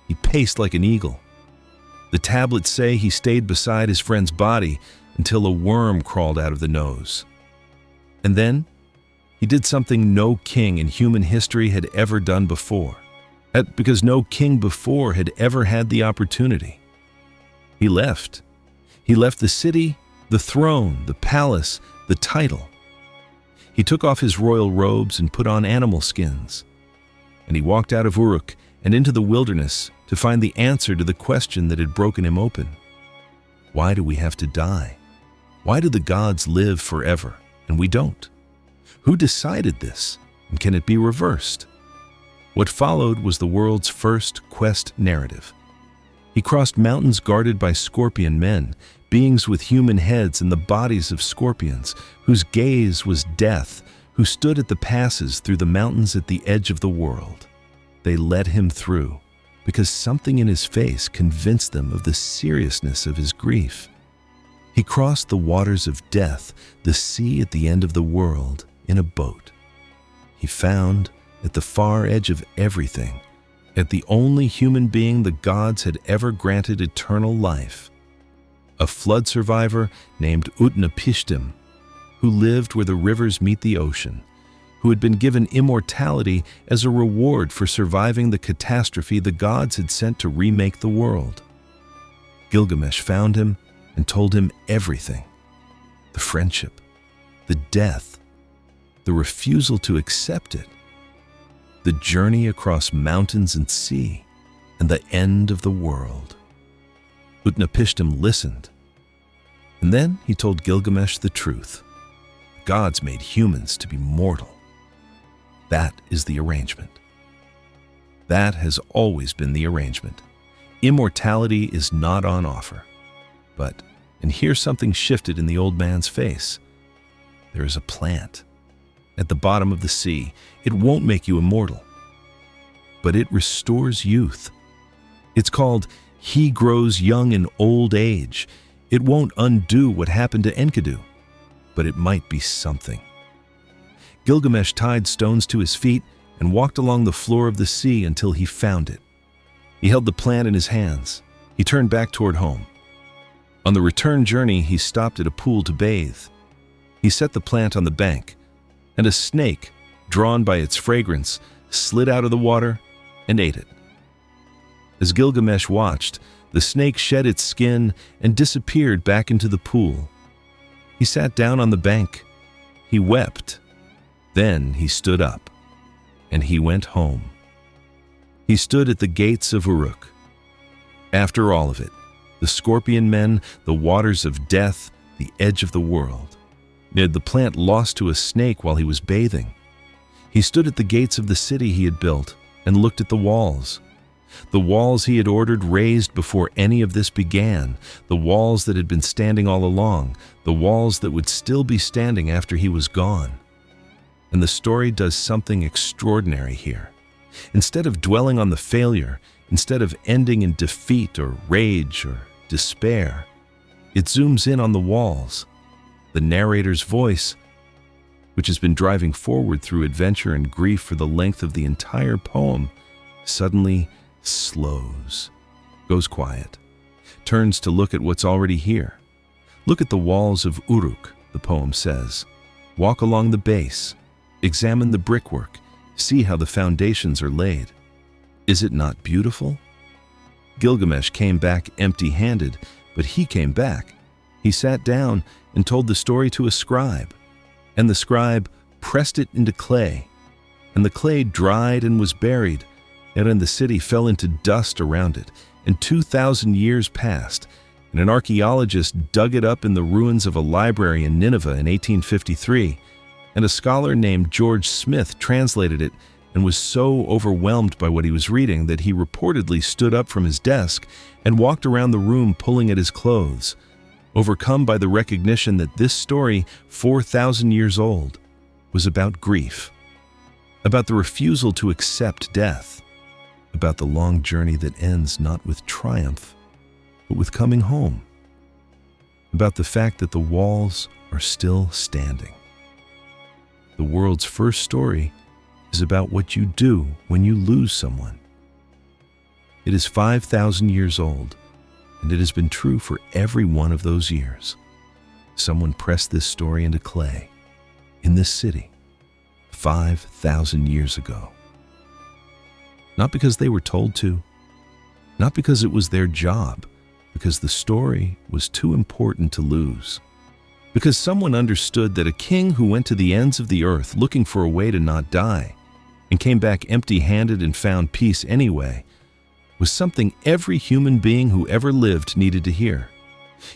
Speaker 1: He paced like an eagle. The tablets say he stayed beside his friend's body until a worm crawled out of the nose. And then he did something no king in human history had ever done before, because no king before had ever had the opportunity. He left. He left the city, the throne, the palace, the title. He took off his royal robes and put on animal skins. And he walked out of Uruk and into the wilderness to find the answer to the question that had broken him open. Why do we have to die? Why do the gods live forever and we don't? Who decided this, and can it be reversed? What followed was the world's first quest narrative. He crossed mountains guarded by scorpion men, beings with human heads and the bodies of scorpions, whose gaze was death, who stood at the passes through the mountains at the edge of the world. They let him through, because something in his face convinced them of the seriousness of his grief. He crossed the waters of death, the sea at the end of the world, in a boat. He found, at the far edge of everything, at the only human being the gods had ever granted eternal life, a flood survivor named Utnapishtim, who lived where the rivers meet the ocean, who had been given immortality as a reward for surviving the catastrophe the gods had sent to remake the world. Gilgamesh found him and told him everything: the friendship, the death, the refusal to accept it, the journey across mountains and sea, and the end of the world. Utnapishtim listened, and then he told Gilgamesh the truth. The gods made humans to be mortal. That is the arrangement. That has always been the arrangement. Immortality is not on offer. But, and here something shifted in the old man's face. There is a plant at the bottom of the sea. It won't make you immortal, but it restores youth. It's called He Grows Young in Old Age. It won't undo what happened to Enkidu, but it might be something. Gilgamesh tied stones to his feet and walked along the floor of the sea until he found it. He held the plant in his hands. He turned back toward home. On the return journey, he stopped at a pool to bathe. He set the plant on the bank, and a snake, drawn by its fragrance, slid out of the water and ate it. As Gilgamesh watched, the snake shed its skin and disappeared back into the pool. He sat down on the bank. He wept. Then he stood up, and he went home. He stood at the gates of Uruk. After all of it, the scorpion men, the waters of death, the edge of the world, near the plant lost to a snake while he was bathing. He stood at the gates of the city he had built and looked at the walls. The walls he had ordered raised before any of this began, the walls that had been standing all along, the walls that would still be standing after he was gone. And the story does something extraordinary here. Instead of dwelling on the failure, instead of ending in defeat or rage or despair, it zooms in on the walls. The narrator's voice, which has been driving forward through adventure and grief for the length of the entire poem, suddenly slows, goes quiet, turns to look at what's already here. Look at the walls of Uruk, the poem says. Walk along the base, examine the brickwork, see how the foundations are laid. Is it not beautiful? Gilgamesh came back empty-handed, but he came back. He sat down and told the story to a scribe, and the scribe pressed it into clay, and the clay dried and was buried, and the city fell into dust around it, and 2,000 years passed, and an archaeologist dug it up in the ruins of a library in Nineveh in 1853, and a scholar named George Smith translated it and was so overwhelmed by what he was reading that he reportedly stood up from his desk and walked around the room pulling at his clothes, overcome by the recognition that this story, 4,000 years old, was about grief, about the refusal to accept death, about the long journey that ends not with triumph, but with coming home, about the fact that the walls are still standing. The world's first story is about what you do when you lose someone. It is 5,000 years old, and it has been true for every one of those years. Someone pressed this story into clay in this city 5,000 years ago. Not because they were told to, not because it was their job, because the story was too important to lose. Because someone understood that a king who went to the ends of the earth looking for a way to not die and came back empty-handed and found peace anyway was something every human being who ever lived needed to hear.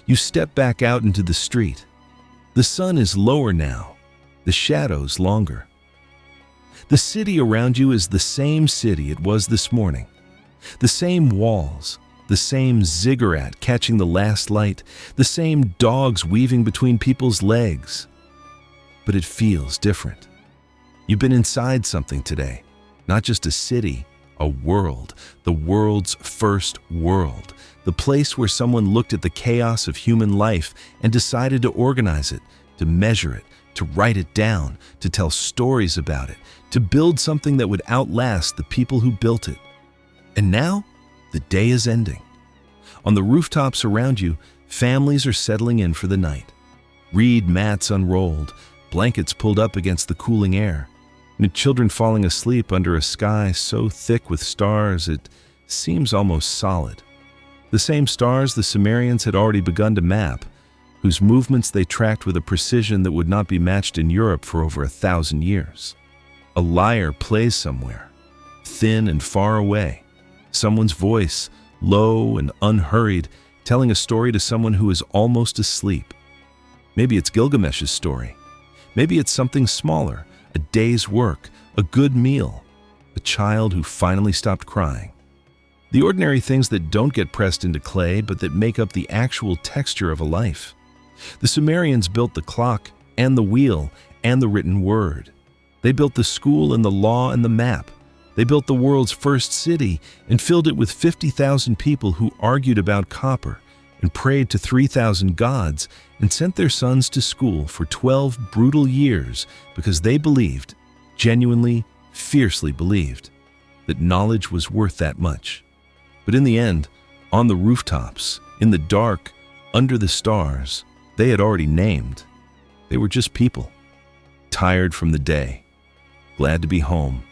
Speaker 1: You step back out into the street. The sun is lower now, the shadows longer. The city around you is the same city it was this morning. The same walls, the same ziggurat catching the last light, the same dogs weaving between people's legs. But it feels different. You've been inside something today, not just a city, a world, the world's first world, the place where someone looked at the chaos of human life and decided to organize it, to measure it, to write it down, to tell stories about it, to build something that would outlast the people who built it. And now, the day is ending. On the rooftops around you, families are settling in for the night. Reed mats unrolled, blankets pulled up against the cooling air, and children falling asleep under a sky so thick with stars it seems almost solid. The same stars the Sumerians had already begun to map, whose movements they tracked with a precision that would not be matched in Europe for over 1,000 years. A lyre plays somewhere, thin and far away, someone's voice, low and unhurried, telling a story to someone who is almost asleep. Maybe it's Gilgamesh's story. Maybe it's something smaller, a day's work, a good meal, a child who finally stopped crying. The ordinary things that don't get pressed into clay but that make up the actual texture of a life. The Sumerians built the clock and the wheel and the written word. They built the school and the law and the map. They built the world's first city and filled it with 50,000 people who argued about copper and prayed to 3,000 gods and sent their sons to school for 12 brutal years because they believed, genuinely, fiercely believed, that knowledge was worth that much. But in the end, on the rooftops, in the dark, under the stars, they had already named. They were just people, tired from the day, glad to be home,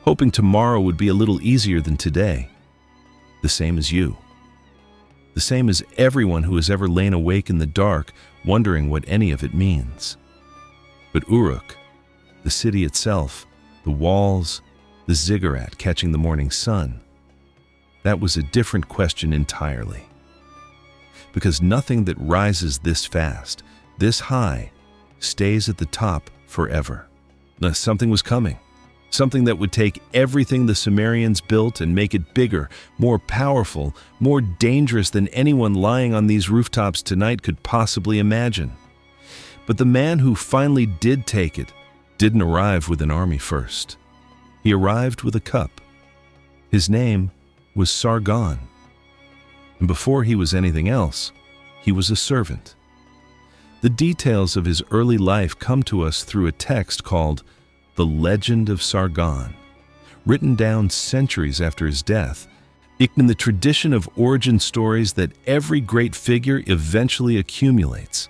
Speaker 1: hoping tomorrow would be a little easier than today. The same as you. The same as everyone who has ever lain awake in the dark, wondering what any of it means. But Uruk, the city itself, the walls, the ziggurat catching the morning sun, that was a different question entirely. Because nothing that rises this fast, this high, stays at the top forever. Now, something was coming. Something that would take everything the Sumerians built and make it bigger, more powerful, more dangerous than anyone lying on these rooftops tonight could possibly imagine. But the man who finally did take it didn't arrive with an army first. He arrived with a cup. His name was Sargon. And before he was anything else, he was a servant. The details of his early life come to us through a text called The Legend of Sargon, written down centuries after his death, in the tradition of origin stories that every great figure eventually accumulates.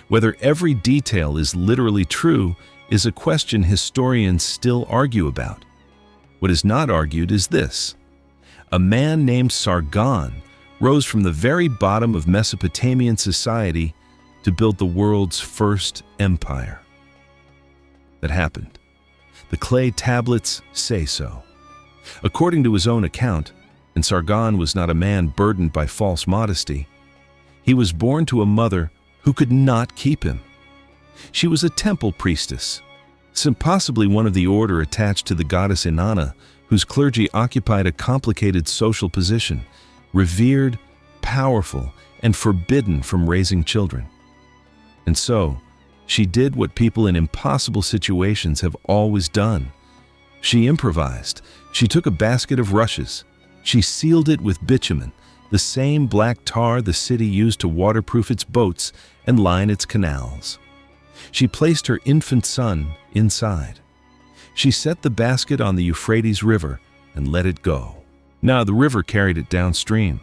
Speaker 1: Whether every detail is literally true is a question historians still argue about. What is not argued is this: a man named Sargon rose from the very bottom of Mesopotamian society to build the world's first empire. That happened. The clay tablets say so. According to his own account, and Sargon was not a man burdened by false modesty, he was born to a mother who could not keep him. She was a temple priestess, possibly one of the order attached to the goddess Inanna, whose clergy occupied a complicated social position, revered, powerful, and forbidden from raising children. And so, she did what people in impossible situations have always done. She improvised. She took a basket of rushes. She sealed it with bitumen, the same black tar the city used to waterproof its boats and line its canals. She placed her infant son inside. She set the basket on the Euphrates River and let it go. Now the river carried it downstream.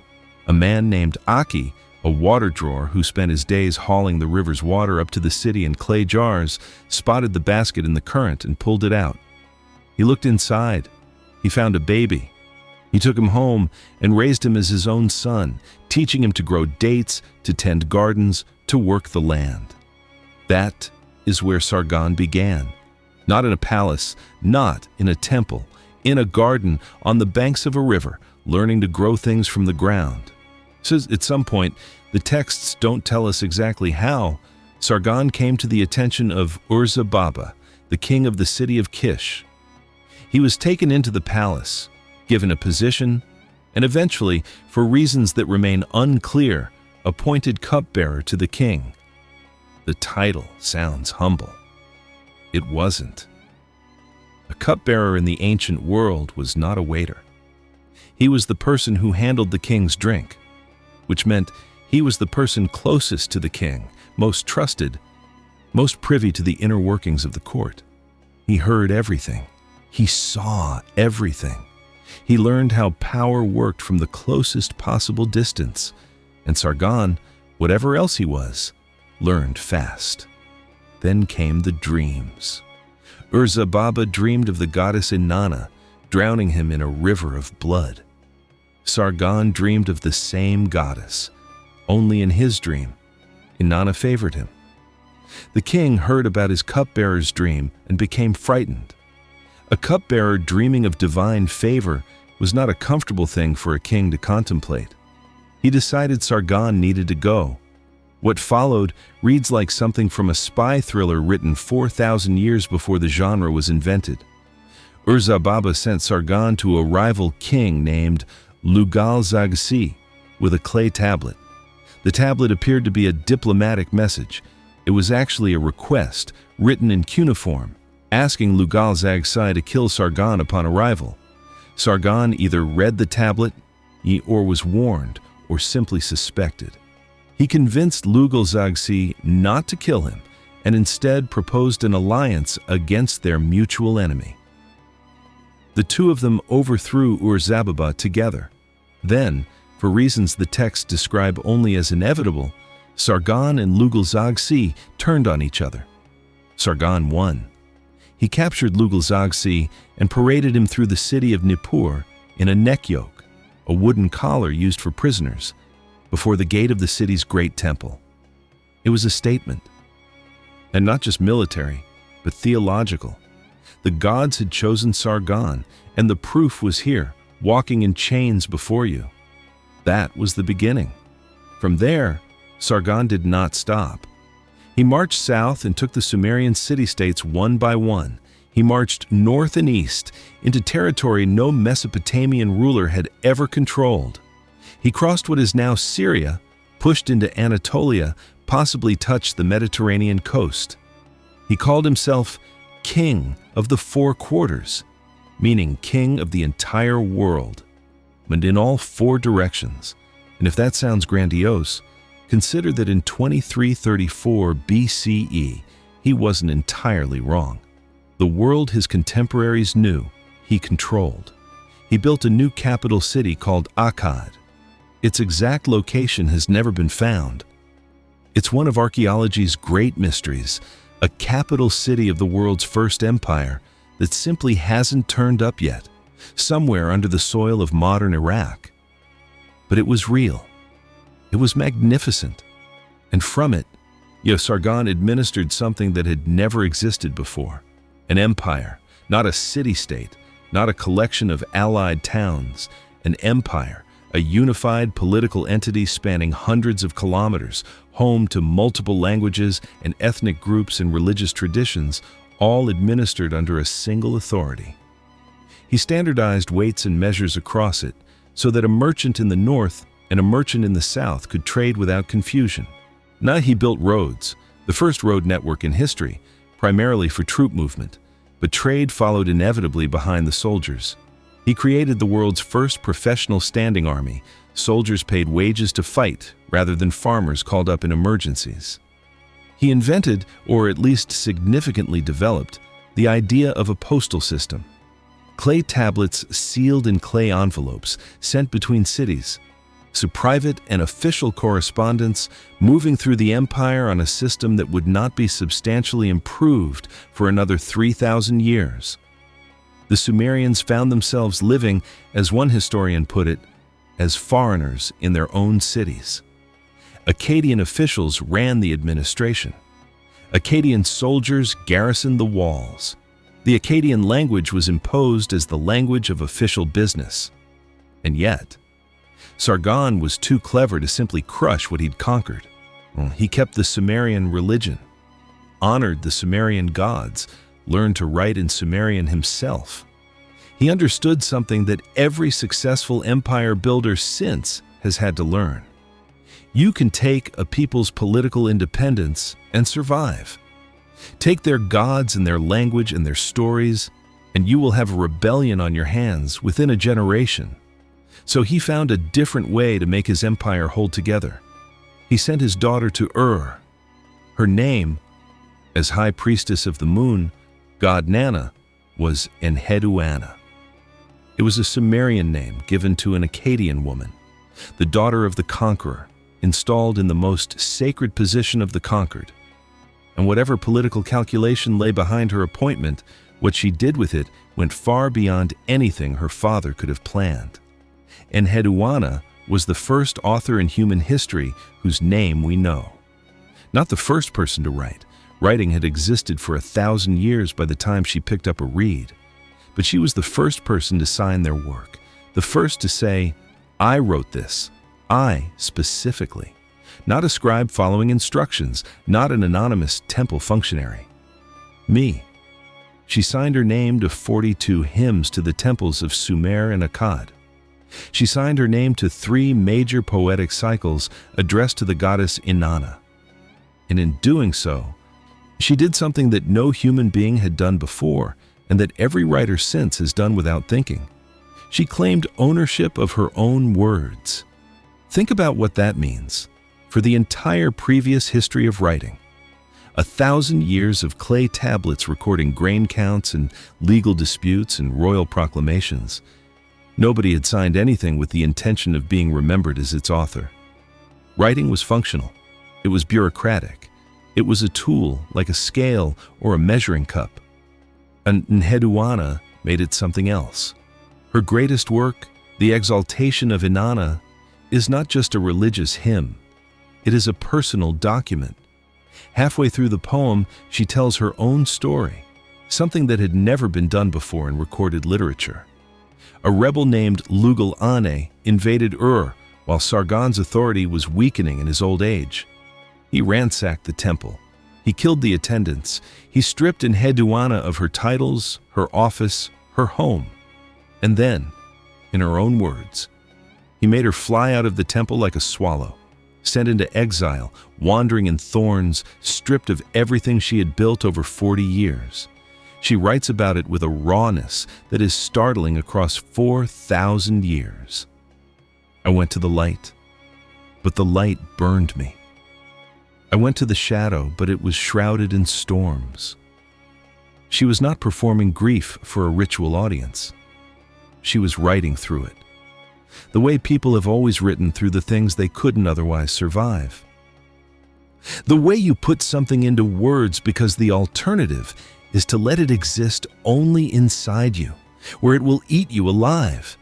Speaker 1: A man named Akkad, a water drawer who spent his days hauling the river's water up to the city in clay jars, spotted the basket in the current and pulled it out. He looked inside. He found a baby. He took him home and raised him as his own son, teaching him to grow dates, to tend gardens, to work the land. That is where Sargon began. Not in a palace, not in a temple, in a garden on the banks of a river, learning to grow things from the ground. So at some point, the texts don't tell us exactly how, Sargon came to the attention of Uruk, the king of the city of Kish. He was taken into the palace, given a position, and eventually, for reasons that remain unclear, appointed cupbearer to the king. The title sounds humble. It wasn't. A cupbearer in the ancient world was not a waiter. He was the person who handled the king's drink, which meant he was the person closest to the king, most trusted, most privy to the inner workings of the court. He heard everything. He saw everything. He learned how power worked from the closest possible distance, and Sargon, whatever else he was, learned fast. Then came the dreams. Uruk dreamed of the goddess Inanna, drowning him in a river of blood. Sargon dreamed of the same goddess. Only in his dream, Inanna favored him. The king heard about his cupbearer's dream and became frightened. A cupbearer dreaming of divine favor was not a comfortable thing for a king to contemplate. He decided Sargon needed to go. What followed reads like something from a spy thriller written 4,000 years before the genre was invented. Uruk sent Sargon to a rival king named Lugal-Zagsi with a clay tablet. The tablet appeared to be a diplomatic message. It was actually a request, written in cuneiform, asking Lugal-Zagsi to kill Sargon upon arrival. Sargon either read the tablet, or was warned, or simply suspected. He convinced Lugalzagsi not to kill him, and instead proposed an alliance against their mutual enemy. The two of them overthrew Ur-Zababa together. Then, for reasons the texts describe only as inevitable, Sargon and Lugalzagsi turned on each other. Sargon won. He captured Lugalzagsi and paraded him through the city of Nippur in a neck yoke, a wooden collar used for prisoners, before the gate of the city's great temple. It was a statement, and not just military, but theological. The gods had chosen Sargon, and the proof was here, walking in chains before you. That was the beginning. From there, Sargon did not stop. He marched south and took the Sumerian city-states one by one. He marched north and east into territory no Mesopotamian ruler had ever controlled. He crossed what is now Syria, pushed into Anatolia, possibly touched the Mediterranean coast. He called himself King of the Four Quarters, meaning king of the entire world, and in all four directions. And if that sounds grandiose, consider that in 2334 BCE, he wasn't entirely wrong. The world his contemporaries knew, he controlled. He built a new capital city called Akkad. Its exact location has never been found. It's one of archaeology's great mysteries, a capital city of the world's first empire that simply hasn't turned up yet, somewhere under the soil of modern Iraq. But it was real. It was magnificent. And from it, Sargon administered something that had never existed before. An empire, not a city-state, not a collection of allied towns. An empire, a unified political entity spanning hundreds of kilometers, home to multiple languages and ethnic groups and religious traditions, all administered under a single authority. He standardized weights and measures across it so that a merchant in the north and a merchant in the south could trade without confusion. Now he built roads, the first road network in history, primarily for troop movement, but trade followed inevitably behind the soldiers. He created the world's first professional standing army. Soldiers paid wages to fight rather than farmers called up in emergencies. He invented, or at least significantly developed, the idea of a postal system. Clay tablets sealed in clay envelopes sent between cities, so private and official correspondence moving through the empire on a system that would not be substantially improved for another 3,000 years. The Sumerians found themselves living, as one historian put it, as foreigners in their own cities. Akkadian officials ran the administration. Akkadian soldiers garrisoned the walls. The Akkadian language was imposed as the language of official business. And yet, Sargon was too clever to simply crush what he'd conquered. He kept the Sumerian religion, honored the Sumerian gods, learned to write in Sumerian himself. He understood something that every successful empire builder since has had to learn. You can take a people's political independence and survive. Take their gods and their language and their stories, and you will have a rebellion on your hands within a generation. So he found a different way to make his empire hold together. He sent his daughter to Ur. Her name, as high priestess of the moon, god Nana, was Enheduanna. It was a Sumerian name given to an Akkadian woman, the daughter of the conqueror, installed in the most sacred position of the conquered. And whatever political calculation lay behind her appointment, what she did with it went far beyond anything her father could have planned. Enheduanna was the first author in human history whose name we know. Not the first person to write. Writing had existed for 1,000 years by the time she picked up a reed. But she was the first person to sign their work, the first to say, "I wrote this, I specifically." Not a scribe following instructions, not an anonymous temple functionary. Me. She signed her name to 42 hymns to the temples of Sumer and Akkad. She signed her name to 3 major poetic cycles addressed to the goddess Inanna. And in doing so, she did something that no human being had done before and that every writer since has done without thinking. She claimed ownership of her own words. Think about what that means for the entire previous history of writing. 1,000 years of clay tablets recording grain counts and legal disputes and royal proclamations. Nobody had signed anything with the intention of being remembered as its author. Writing was functional. It was bureaucratic. It was a tool like a scale or a measuring cup. Enheduanna made it something else. Her greatest work, The Exaltation of Inanna, is not just a religious hymn. It is a personal document. Halfway through the poem, she tells her own story, something that had never been done before in recorded literature. A rebel named Gilgamesh invaded Uruk while Sargon's authority was weakening in his old age. He ransacked the temple. He killed the attendants. He stripped Enheduanna of her titles, her office, her home. And then, in her own words, he made her fly out of the temple like a swallow, sent into exile, wandering in thorns, stripped of everything she had built over 40 years. She writes about it with a rawness that is startling across 4,000 years. I went to the light, but the light burned me. I went to the shadow, but it was shrouded in storms. She was not performing grief for a ritual audience. She was writing through it, the way people have always written through the things they couldn't otherwise survive. The way you put something into words because the alternative is to let it exist only inside you, where it will eat you alive.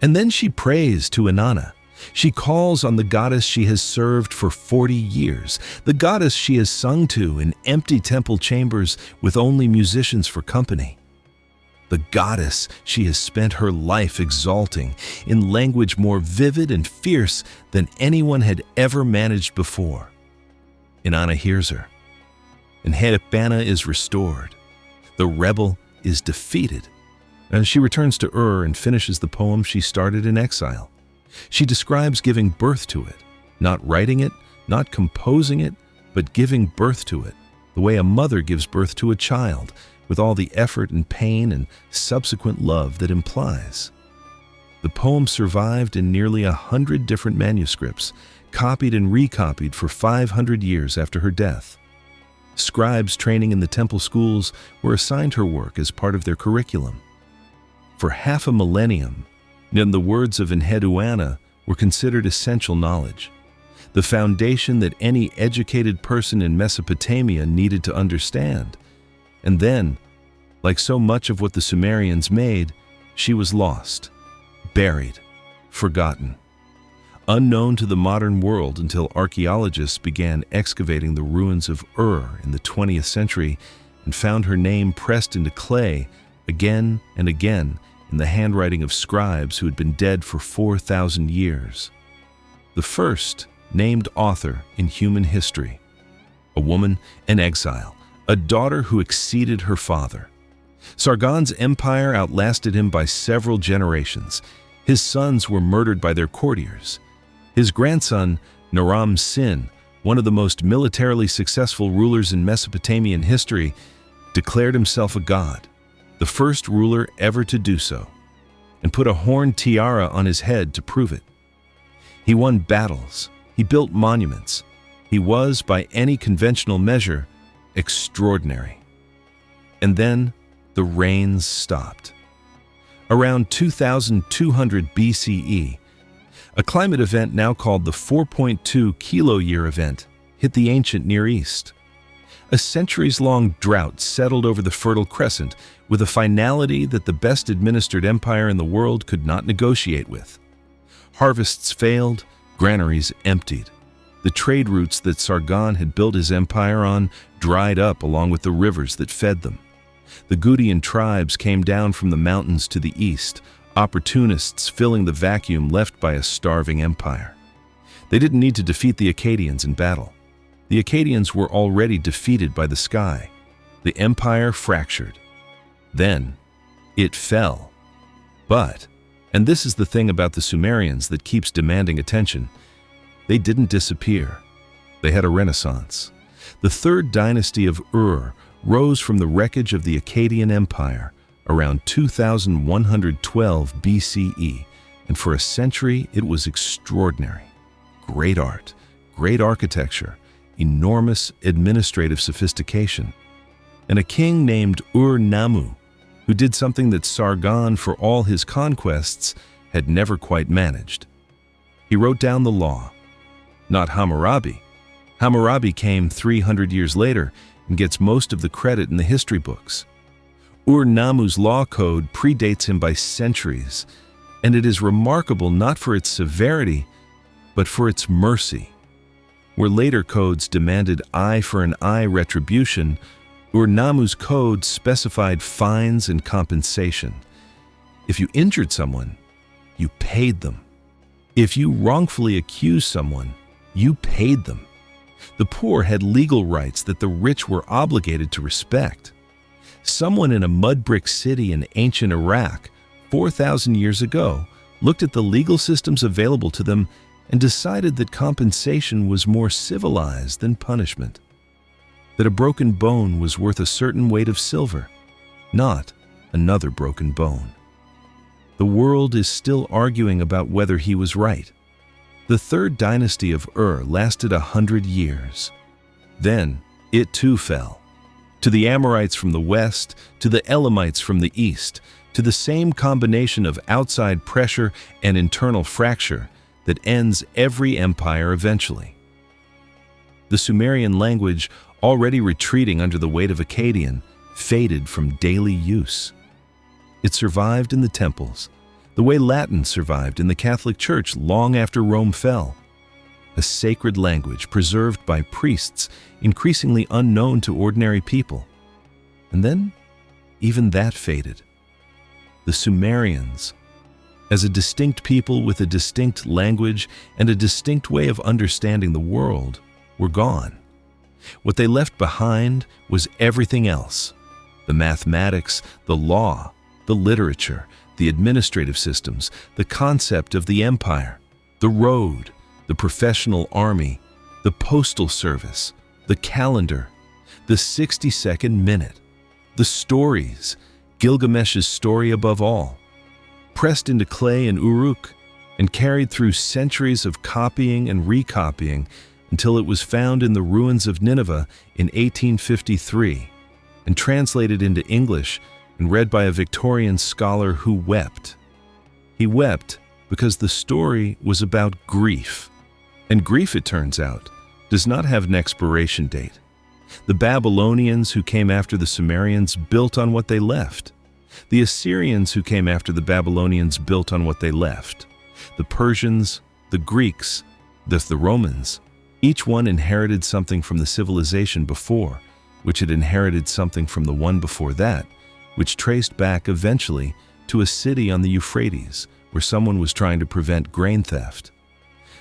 Speaker 1: And then she prays to Inanna. She calls on the goddess she has served for 40 years, the goddess she has sung to in empty temple chambers with only musicians for company. The goddess she has spent her life exalting in language more vivid and fierce than anyone had ever managed before. Inanna hears her. Enheduanna is restored. The rebel is defeated. And she returns to Ur and finishes the poem she started in exile. She describes giving birth to it, not writing it, not composing it, but giving birth to it, the way a mother gives birth to a child, with all the effort and pain and subsequent love that implies. The poem survived in nearly 100 different manuscripts, copied and recopied for 500 years after her death. Scribes training in the temple schools were assigned her work as part of their curriculum. For half a millennium, and the words of Enheduanna were considered essential knowledge, the foundation that any educated person in Mesopotamia needed to understand. And then, like so much of what the Sumerians made, she was lost, buried, forgotten, unknown to the modern world until archaeologists began excavating the ruins of Ur in the 20th century and found her name pressed into clay again and again in the handwriting of scribes who had been dead for 4,000 years. The first named author in human history, a woman in exile, a daughter who exceeded her father. Sargon's empire outlasted him by several generations. His sons were murdered by their courtiers. His grandson, Naram-Sin, one of the most militarily successful rulers in Mesopotamian history, declared himself a god, the first ruler ever to do so, and put a horned tiara on his head to prove it. He won battles. He built monuments. He was, by any conventional measure, extraordinary. And then the rains stopped. Around 2200 BCE, a climate event now called the 4.2 kilo-year event hit the ancient Near East. A centuries-long drought settled over the Fertile Crescent with a finality that the best administered empire in the world could not negotiate with. Harvests failed, granaries emptied. The trade routes that Sargon had built his empire on dried up along with the rivers that fed them. The Gutian tribes came down from the mountains to the east, opportunists filling the vacuum left by a starving empire. They didn't need to defeat the Akkadians in battle. The Akkadians were already defeated by the sky. The empire fractured. Then, it fell. But, and this is the thing about the Sumerians that keeps demanding attention, they didn't disappear. They had a renaissance. The third dynasty of Ur rose from the wreckage of the Akkadian Empire, around 2112 BCE, and for a century it was extraordinary. Great art, great architecture, enormous administrative sophistication, and a king named Ur-Nammu, who did something that Sargon, for all his conquests, had never quite managed. He wrote down the law. Not Hammurabi. Hammurabi came 300 years later and gets most of the credit in the history books. Ur-Nammu's law code predates him by centuries, and it is remarkable not for its severity, but for its mercy. Where later codes demanded eye for an eye retribution, Ur-Nammu's code specified fines and compensation. If you injured someone, you paid them. If you wrongfully accused someone, you paid them. The poor had legal rights that the rich were obligated to respect. Someone in a mud brick city in ancient Iraq, 4,000 years ago, looked at the legal systems available to them and decided that compensation was more civilized than punishment. That a broken bone was worth a certain weight of silver, not another broken bone. The world is still arguing about whether he was right. The third dynasty of Ur lasted 100 years. Then it too fell. To the Amorites from the west, to the Elamites from the east, to the same combination of outside pressure and internal fracture that ends every empire eventually. The Sumerian language, already retreating under the weight of Akkadian, faded from daily use. It survived in the temples, the way Latin survived in the Catholic Church long after Rome fell. A sacred language preserved by priests, increasingly unknown to ordinary people. And then, even that faded. The Sumerians, as a distinct people with a distinct language and a distinct way of understanding the world, were gone. What they left behind was everything else: the mathematics, the law, the literature, the administrative systems, the concept of the empire, the road, the professional army, the postal service, the calendar, the 60-second minute, the stories, Gilgamesh's story above all, pressed into clay in Uruk and carried through centuries of copying and recopying until it was found in the ruins of Nineveh in 1853 and translated into English and read by a Victorian scholar who wept. He wept because the story was about grief. And grief, it turns out, does not have an expiration date. The Babylonians who came after the Sumerians built on what they left. The Assyrians who came after the Babylonians built on what they left. The Persians, the Greeks, the Romans, each one inherited something from the civilization before, which had inherited something from the one before that, which traced back eventually to a city on the Euphrates where someone was trying to prevent grain theft.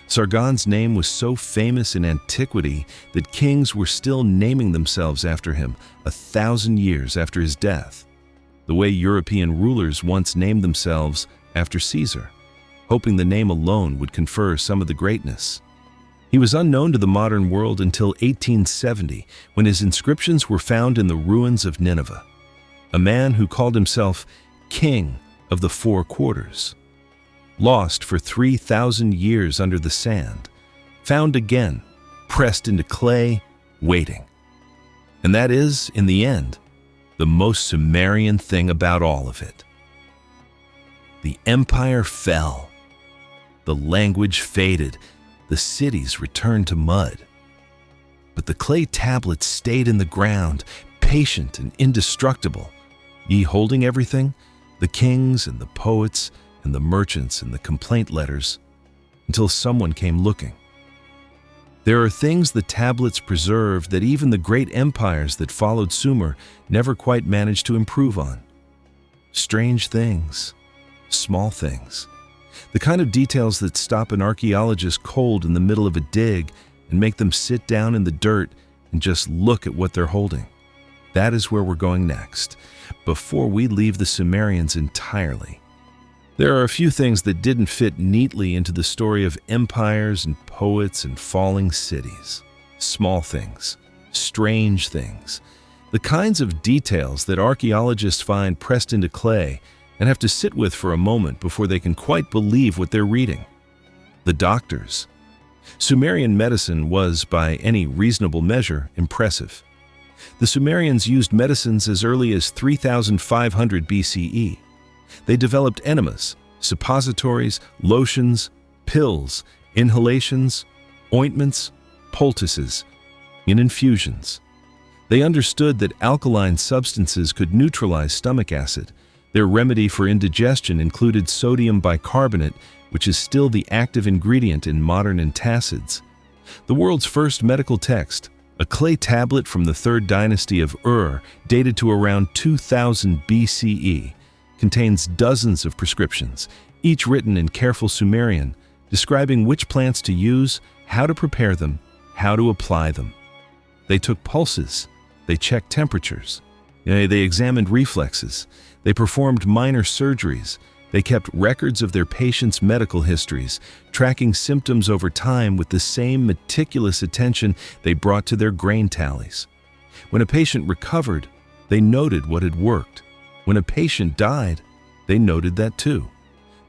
Speaker 1: Sargon's name was so famous in antiquity that kings were still naming themselves after him 1,000 years after his death, the way European rulers once named themselves after Caesar, hoping the name alone would confer some of the greatness. He was unknown to the modern world until 1870, when his inscriptions were found in the ruins of Nineveh. A man who called himself King of the Four Quarters. Lost for 3,000 years under the sand, found again, pressed into clay, waiting. And that is, in the end, the most Sumerian thing about all of it. The empire fell. The language faded. The cities returned to mud. But the clay tablets stayed in the ground, patient and indestructible, ye holding everything, the kings and the poets and the merchants and the complaint letters, until someone came looking. There are things the tablets preserve that even the great empires that followed Sumer never quite managed to improve on. Strange things, small things, the kind of details that stop an archaeologist cold in the middle of a dig and make them sit down in the dirt and just look at what they're holding. That is where we're going next, before we leave the Sumerians entirely. There are a few things that didn't fit neatly into the story of empires and poets and falling cities. Small things, strange things, The kinds of details that archaeologists find pressed into clay and have to sit with for a moment before they can quite believe what they're reading. The doctors. Sumerian medicine was, by any reasonable measure, impressive. The Sumerians used medicines as early as 3500 BCE. They developed enemas, suppositories, lotions, pills, inhalations, ointments, poultices, and infusions. They understood that alkaline substances could neutralize stomach acid. Their remedy for indigestion included sodium bicarbonate, which is still the active ingredient in modern antacids. The world's first medical text, a clay tablet from the 3rd dynasty of Uruk, dated to around 2000 BCE, contains dozens of prescriptions, each written in careful Sumerian, describing which plants to use, how to prepare them, how to apply them. They took pulses, they checked temperatures, they examined reflexes, they performed minor surgeries, they kept records of their patients' medical histories, tracking symptoms over time with the same meticulous attention they brought to their grain tallies. When a patient recovered, they noted what had worked. When a patient died, they noted that too.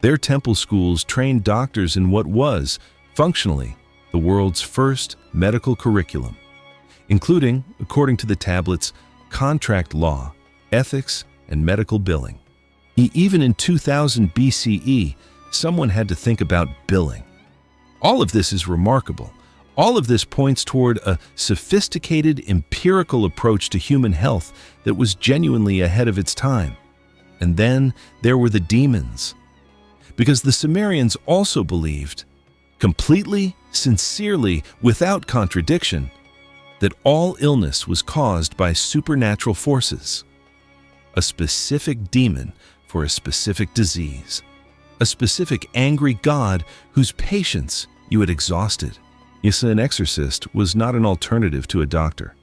Speaker 1: Their temple schools trained doctors in what was, functionally, the world's first medical curriculum, including, according to the tablets, contract law, ethics, and medical billing. Even in 2000 BCE, someone had to think about billing. All of this is remarkable. All of this points toward a sophisticated, empirical approach to human health that was genuinely ahead of its time. And then there were the demons. Because the Sumerians also believed, completely, sincerely, without contradiction, that all illness was caused by supernatural forces. A specific demon for a specific disease, a specific angry god whose patience you had exhausted. Yes, an exorcist was not an alternative to a doctor.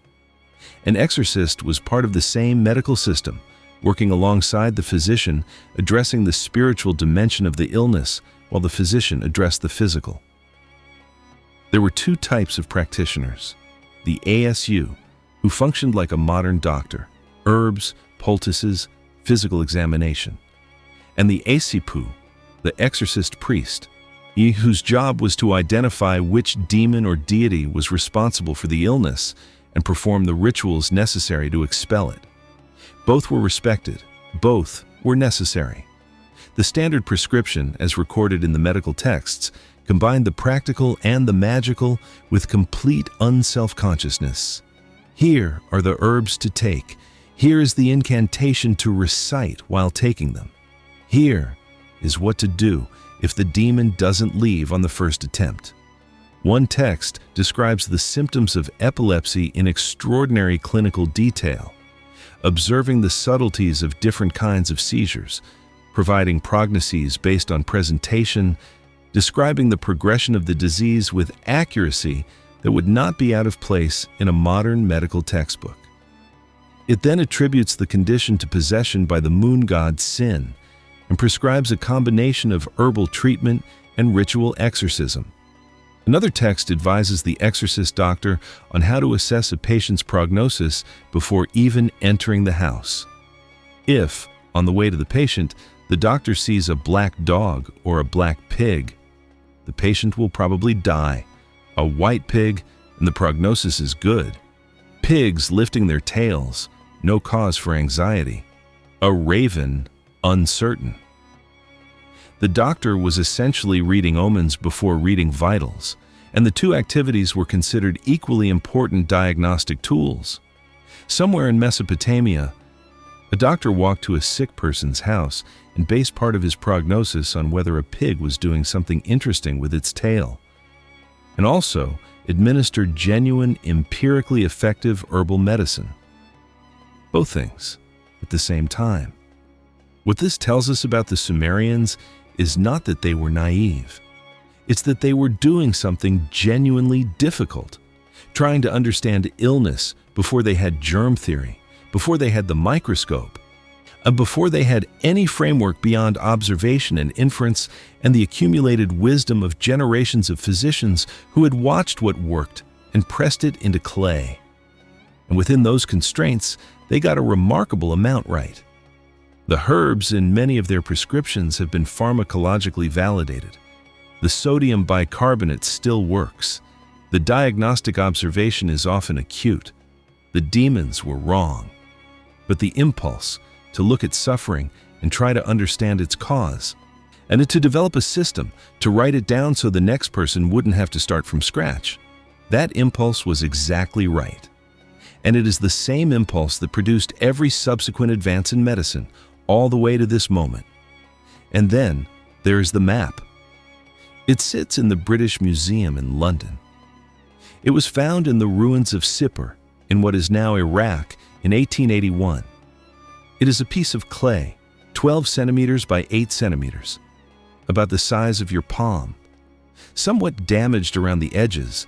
Speaker 1: An exorcist was part of the same medical system, working alongside the physician, addressing the spiritual dimension of the illness while the physician addressed the physical. There were 2 types of practitioners: the ASU, who functioned like a modern doctor, herbs, poultices, physical examination, and the Asipu, the exorcist priest, whose job was to identify which demon or deity was responsible for the illness and perform the rituals necessary to expel it. Both were respected, both were necessary. The standard prescription, as recorded in the medical texts, combined the practical and the magical with complete unself-consciousness. Here are the herbs to take. Here is the incantation to recite while taking them. Here is what to do if the demon doesn't leave on the first attempt. One text describes the symptoms of epilepsy in extraordinary clinical detail, observing the subtleties of different kinds of seizures, providing prognoses based on presentation, describing the progression of the disease with accuracy that would not be out of place in a modern medical textbook. It then attributes the condition to possession by the moon god Sin and prescribes a combination of herbal treatment and ritual exorcism. Another text advises the exorcist doctor on how to assess a patient's prognosis before even entering the house. If, on the way to the patient, the doctor sees a black dog or a black pig, the patient will probably die. A white pig, and the prognosis is good. Pigs lifting their tails, no cause for anxiety. A raven, uncertain. The doctor was essentially reading omens before reading vitals, and the 2 activities were considered equally important diagnostic tools. Somewhere in Mesopotamia, a doctor walked to a sick person's house and based part of his prognosis on whether a pig was doing something interesting with its tail, and also administered genuine, empirically effective herbal medicine. Both things at the same time. What this tells us about the Sumerians is not that they were naive. It's that they were doing something genuinely difficult, trying to understand illness before they had germ theory, before they had the microscope, and before they had any framework beyond observation and inference and the accumulated wisdom of generations of physicians who had watched what worked and pressed it into clay. And within those constraints, they got a remarkable amount right. The herbs in many of their prescriptions have been pharmacologically validated. The sodium bicarbonate still works. The diagnostic observation is often acute. The demons were wrong. But the impulse to look at suffering and try to understand its cause, and to develop a system to write it down so the next person wouldn't have to start from scratch, that impulse was exactly right. And it is the same impulse that produced every subsequent advance in medicine, all the way to this moment. And then there is the map. It sits in the British Museum in London. It was found in the ruins of Sippar, in what is now Iraq, in 1881. It is a piece of clay, 12 centimeters by 8 centimeters, about the size of your palm, somewhat damaged around the edges,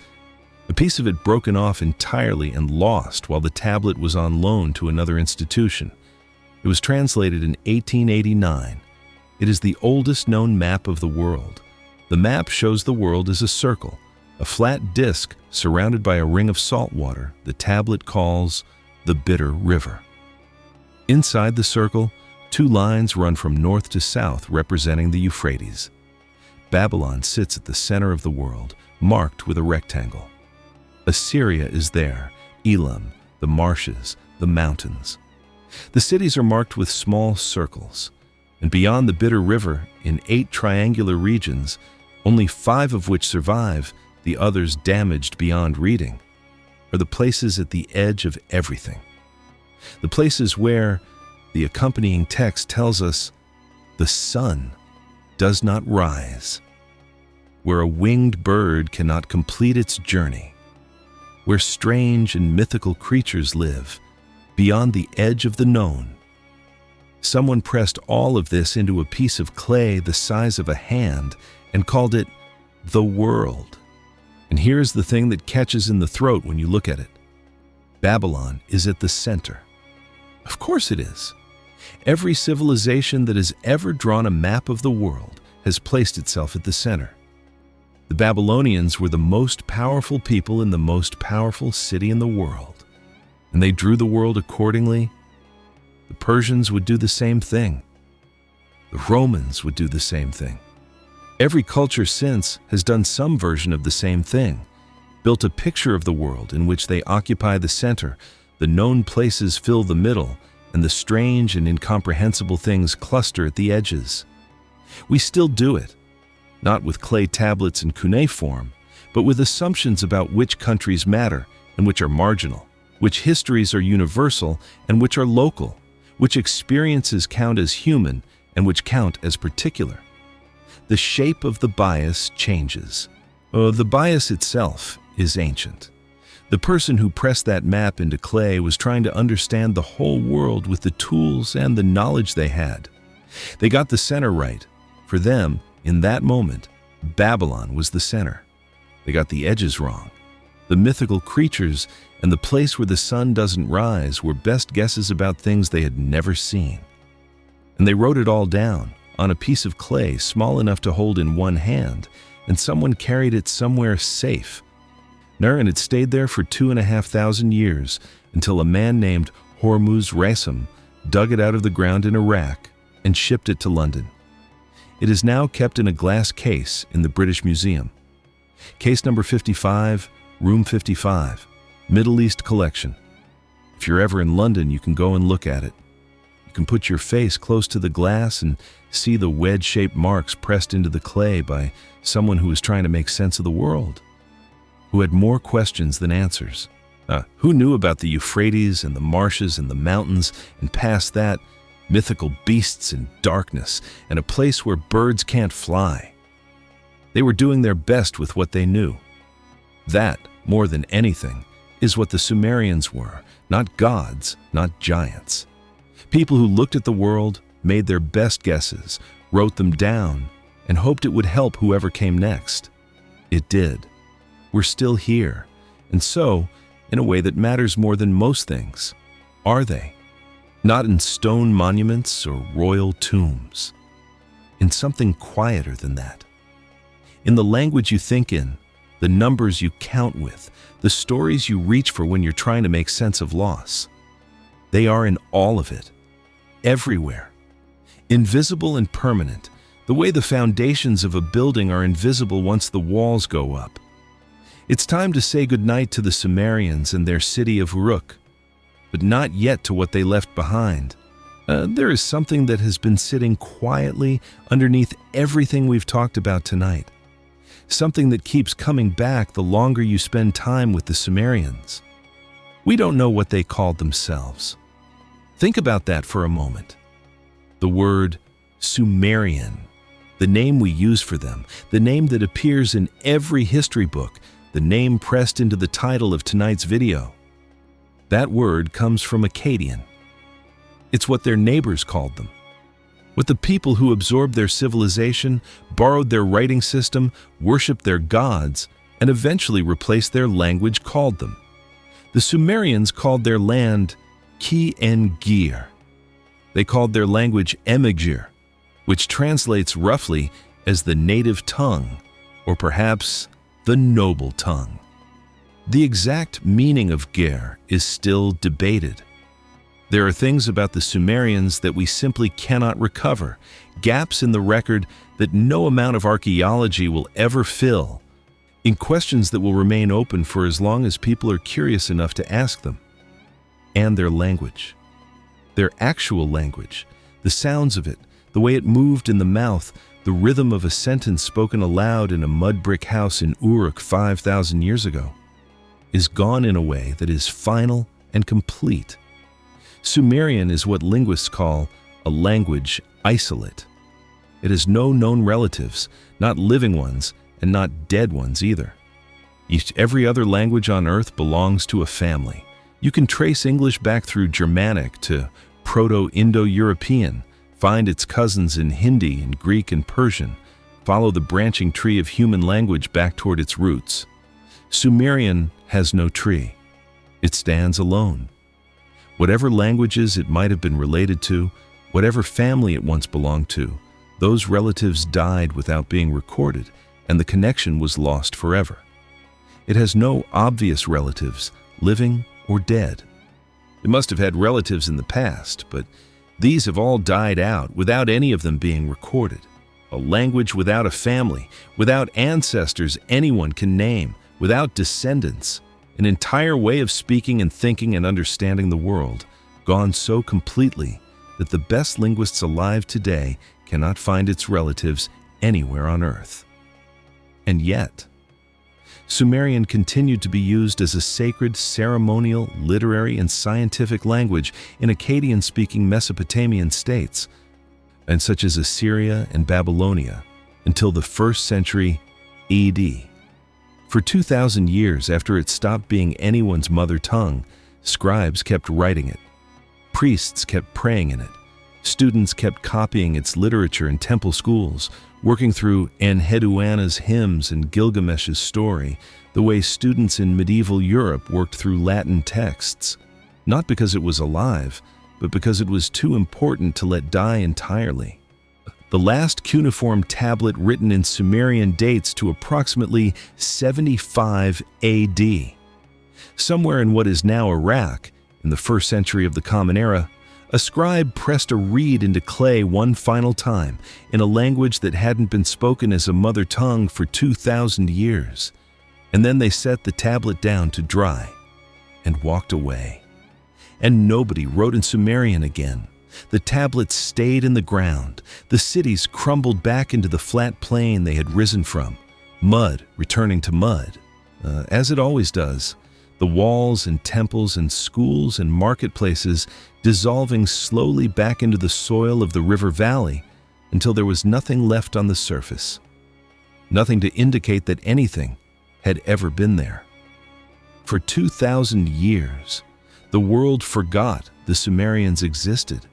Speaker 1: a piece of it broken off entirely and lost while the tablet was on loan to another institution. It was translated in 1889. It is the oldest known map of the world. The map shows the world as a circle, a flat disk surrounded by a ring of salt water the tablet calls the Bitter River. Inside the circle, 2 lines run from north to south representing the Euphrates. Babylon sits at the center of the world, marked with a rectangle. Assyria is there, Elam, the marshes, the mountains. The cities are marked with small circles, and beyond the Bitter River, in 8 triangular regions, only 5 of which survive, the others damaged beyond reading, are the places at the edge of everything. The places where, the accompanying text tells us, the sun does not rise, where a winged bird cannot complete its journey, where strange and mythical creatures live, beyond the edge of the known. Someone pressed all of this into a piece of clay the size of a hand and called it the world. And here's the thing that catches in the throat when you look at it. Babylon is at the center. Of course it is. Every civilization that has ever drawn a map of the world has placed itself at the center. The Babylonians were the most powerful people in the most powerful city in the world, and they drew the world accordingly. The Persians would do the same thing. The Romans would do the same thing. Every culture since has done some version of the same thing, built a picture of the world in which they occupy the center, the known places fill the middle, and the strange and incomprehensible things cluster at the edges. We still do it, not with clay tablets and cuneiform, but with assumptions about which countries matter and which are marginal, which histories are universal and which are local, which experiences count as human and which count as particular. The shape of the bias changes. The bias itself is ancient. The person who pressed that map into clay was trying to understand the whole world with the tools and the knowledge they had. They got the center right. For them, in that moment, Babylon was the center. They got the edges wrong. The mythical creatures and the place where the sun doesn't rise were best guesses about things they had never seen. And they wrote it all down on a piece of clay small enough to hold in one hand, and someone carried it somewhere safe. And it stayed there for 2,500 years until a man named Hormuz Rassam dug it out of the ground in Iraq and shipped it to London. It is now kept in a glass case in the British Museum. Case number 55, room 55, Middle East collection. If you're ever in London, you can go and look at it. You can put your face close to the glass and see the wedge-shaped marks pressed into the clay by someone who was trying to make sense of the world, who had more questions than answers. Who knew about the Euphrates and the marshes and the mountains, and past that, mythical beasts and darkness, and a place where birds can't fly? They were doing their best with what they knew. That, more than anything, is what the Sumerians were, not gods, not giants. People who looked at the world, made their best guesses, wrote them down, and hoped it would help whoever came next. It did. We're still here, and so, in a way that matters more than most things, are they? Not in stone monuments or royal tombs. In something quieter than that. In the language you think in, the numbers you count with, the stories you reach for when you're trying to make sense of loss. They are in all of it, everywhere. Invisible and permanent, the way the foundations of a building are invisible once the walls go up. It's time to say goodnight to the Sumerians and their city of Uruk, but not yet to what they left behind. There is something that has been sitting quietly underneath everything we've talked about tonight. Something that keeps coming back the longer you spend time with the Sumerians. We don't know what they called themselves. Think about that for a moment. The word Sumerian, the name we use for them, the name that appears in every history book, the name pressed into the title of tonight's video. That word comes from Akkadian. It's what their neighbors called them. What the people who absorbed their civilization, borrowed their writing system, worshipped their gods, and eventually replaced their language called them. The Sumerians called their land Ki-en-gir. They called their language Emegir, which translates roughly as the native tongue, or perhaps the noble tongue. The exact meaning of Ger is still debated. There are things about the Sumerians that we simply cannot recover, gaps in the record that no amount of archaeology will ever fill, in questions that will remain open for as long as people are curious enough to ask them. And their language. Their actual language, the sounds of it, the way it moved in the mouth, the rhythm of a sentence spoken aloud in a mud brick house in Uruk 5,000 years ago, is gone in a way that is final and complete. Sumerian is what linguists call a language isolate. It has no known relatives, not living ones and not dead ones either. Every other language on earth belongs to a family. You can trace English back through Germanic to Proto-Indo-European, find its cousins in Hindi and Greek and Persian, follow the branching tree of human language back toward its roots. Sumerian has no tree. It stands alone. Whatever languages it might have been related to, whatever family it once belonged to, those relatives died without being recorded, and the connection was lost forever. It has no obvious relatives, living or dead. It must have had relatives in the past, but these have all died out without any of them being recorded. A language without a family, without ancestors anyone can name, without descendants. An entire way of speaking and thinking and understanding the world, gone so completely that the best linguists alive today cannot find its relatives anywhere on Earth. And yet, Sumerian continued to be used as a sacred, ceremonial, literary, and scientific language in Akkadian-speaking Mesopotamian states, and such as Assyria and Babylonia, until the 1st century AD. For 2,000 years after it stopped being anyone's mother tongue, scribes kept writing it. Priests kept praying in it. Students kept copying its literature in temple schools, working through Enheduanna's hymns and Gilgamesh's story, the way students in medieval Europe worked through Latin texts, not because it was alive, but because it was too important to let die entirely. The last cuneiform tablet written in Sumerian dates to approximately 75 AD. Somewhere in what is now Iraq, in the 1st century of the Common Era, a scribe pressed a reed into clay one final time in a language that hadn't been spoken as a mother tongue for 2,000 years. And then they set the tablet down to dry and walked away. And nobody wrote in Sumerian again. The tablets stayed in the ground. The cities crumbled back into the flat plain they had risen from, mud returning to mud, as it always does. The walls and temples and schools and marketplaces dissolving slowly back into the soil of the river valley until there was nothing left on the surface. Nothing to indicate that anything had ever been there. For 2,000 years, the world forgot the Sumerians existed.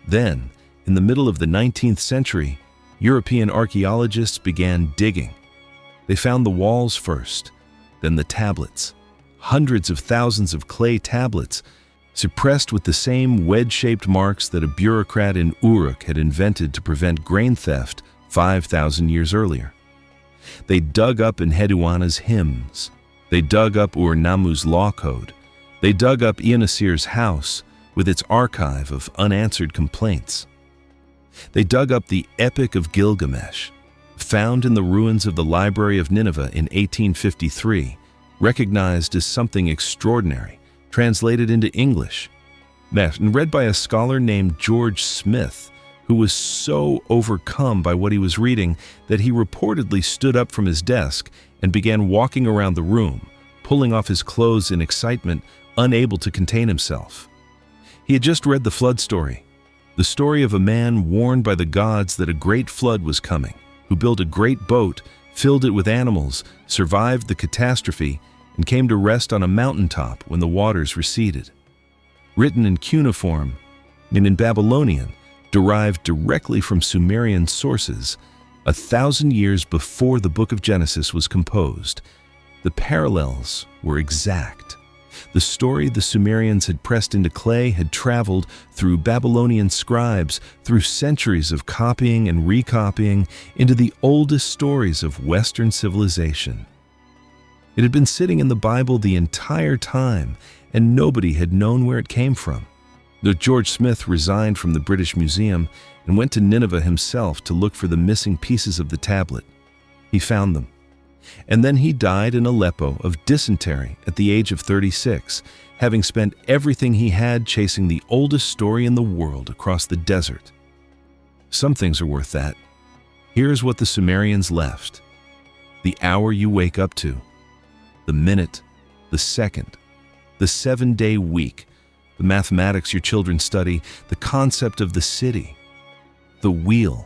Speaker 1: Then, in the middle of the 19th century, European archaeologists began digging. They found the walls first, then the tablets. Hundreds of thousands of clay tablets, suppressed with the same wedge-shaped marks that a bureaucrat in Uruk had invented to prevent grain theft 5,000 years earlier. They dug up Enheduanna's hymns. They dug up Ur-Nammu's law code. They dug up Ea-Nasir's house with its archive of unanswered complaints. They dug up the Epic of Gilgamesh, found in the ruins of the Library of Nineveh in 1853, recognized as something extraordinary, translated into English, and read by a scholar named George Smith, who was so overcome by what he was reading that he reportedly stood up from his desk and began walking around the room, pulling off his clothes in excitement, unable to contain himself. He had just read the flood story, the story of a man warned by the gods that a great flood was coming, who built a great boat, filled it with animals, survived the catastrophe, and came to rest on a mountaintop when the waters receded. Written in cuneiform and in Babylonian, derived directly from Sumerian sources, 1,000 years before the book of Genesis was composed, the parallels were exact. The story the Sumerians had pressed into clay had traveled through Babylonian scribes, through centuries of copying and recopying, into the oldest stories of Western civilization. It had been sitting in the Bible the entire time, and nobody had known where it came from. George Smith resigned from the British Museum and went to Nineveh himself to look for the missing pieces of the tablet. He found them. And then he died in Aleppo of dysentery at the age of 36, having spent everything he had chasing the oldest story in the world across the desert. Some things are worth that. Here's what the Sumerians left: the hour you wake up to, the minute, the second, the 7-day week, the mathematics your children study, the concept of the city, the wheel,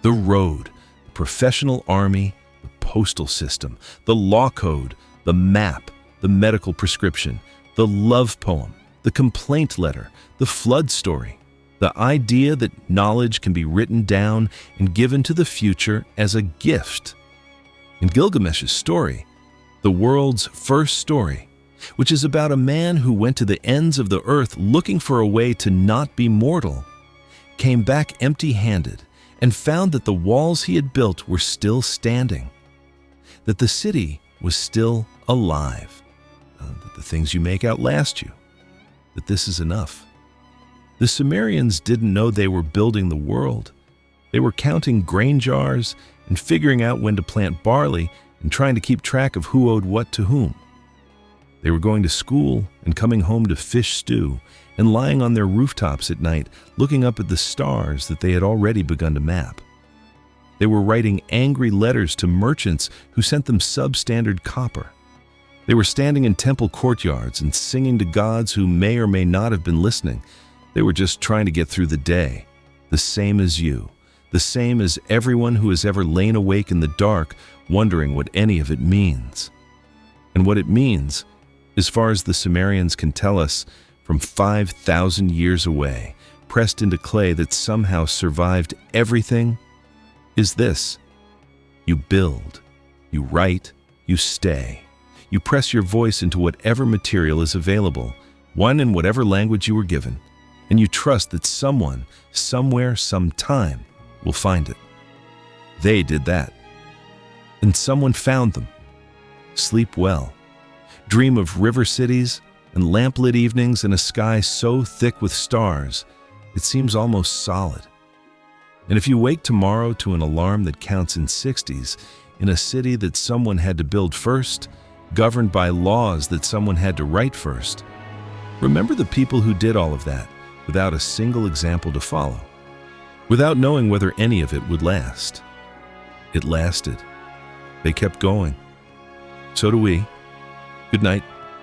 Speaker 1: the road, the professional army, the postal system, the law code, the map, the medical prescription, the love poem, the complaint letter, the flood story, the idea that knowledge can be written down and given to the future as a gift. In Gilgamesh's story, the world's first story, which is about a man who went to the ends of the earth looking for a way to not be mortal, came back empty-handed and found that the walls he had built were still standing, that the city was still alive, that the things you make outlast you, that this is enough. The Sumerians didn't know they were building the world. They were counting grain jars and figuring out when to plant barley and trying to keep track of who owed what to whom. They were going to school and coming home to fish stew and lying on their rooftops at night looking up at the stars that they had already begun to map. They were writing angry letters to merchants who sent them substandard copper. They were standing in temple courtyards and singing to gods who may or may not have been listening. They were just trying to get through the day, the same as you, the same as everyone who has ever lain awake in the dark wondering what any of it means. And what it means, as far as the Sumerians can tell us, from 5,000 years away, pressed into clay that somehow survived everything, is this: you build, you write, you stay. You press your voice into whatever material is available, one in whatever language you were given, and you trust that someone, somewhere, sometime will find it. They did that. And someone found them. Sleep well. Dream of river cities and lamplit evenings in a sky so thick with stars, it seems almost solid. And if you wake tomorrow to an alarm that counts in 60s, in a city that someone had to build first, governed by laws that someone had to write first, remember the people who did all of that without a single example to follow, without knowing whether any of it would last. It lasted. They kept going. So do we. Good night.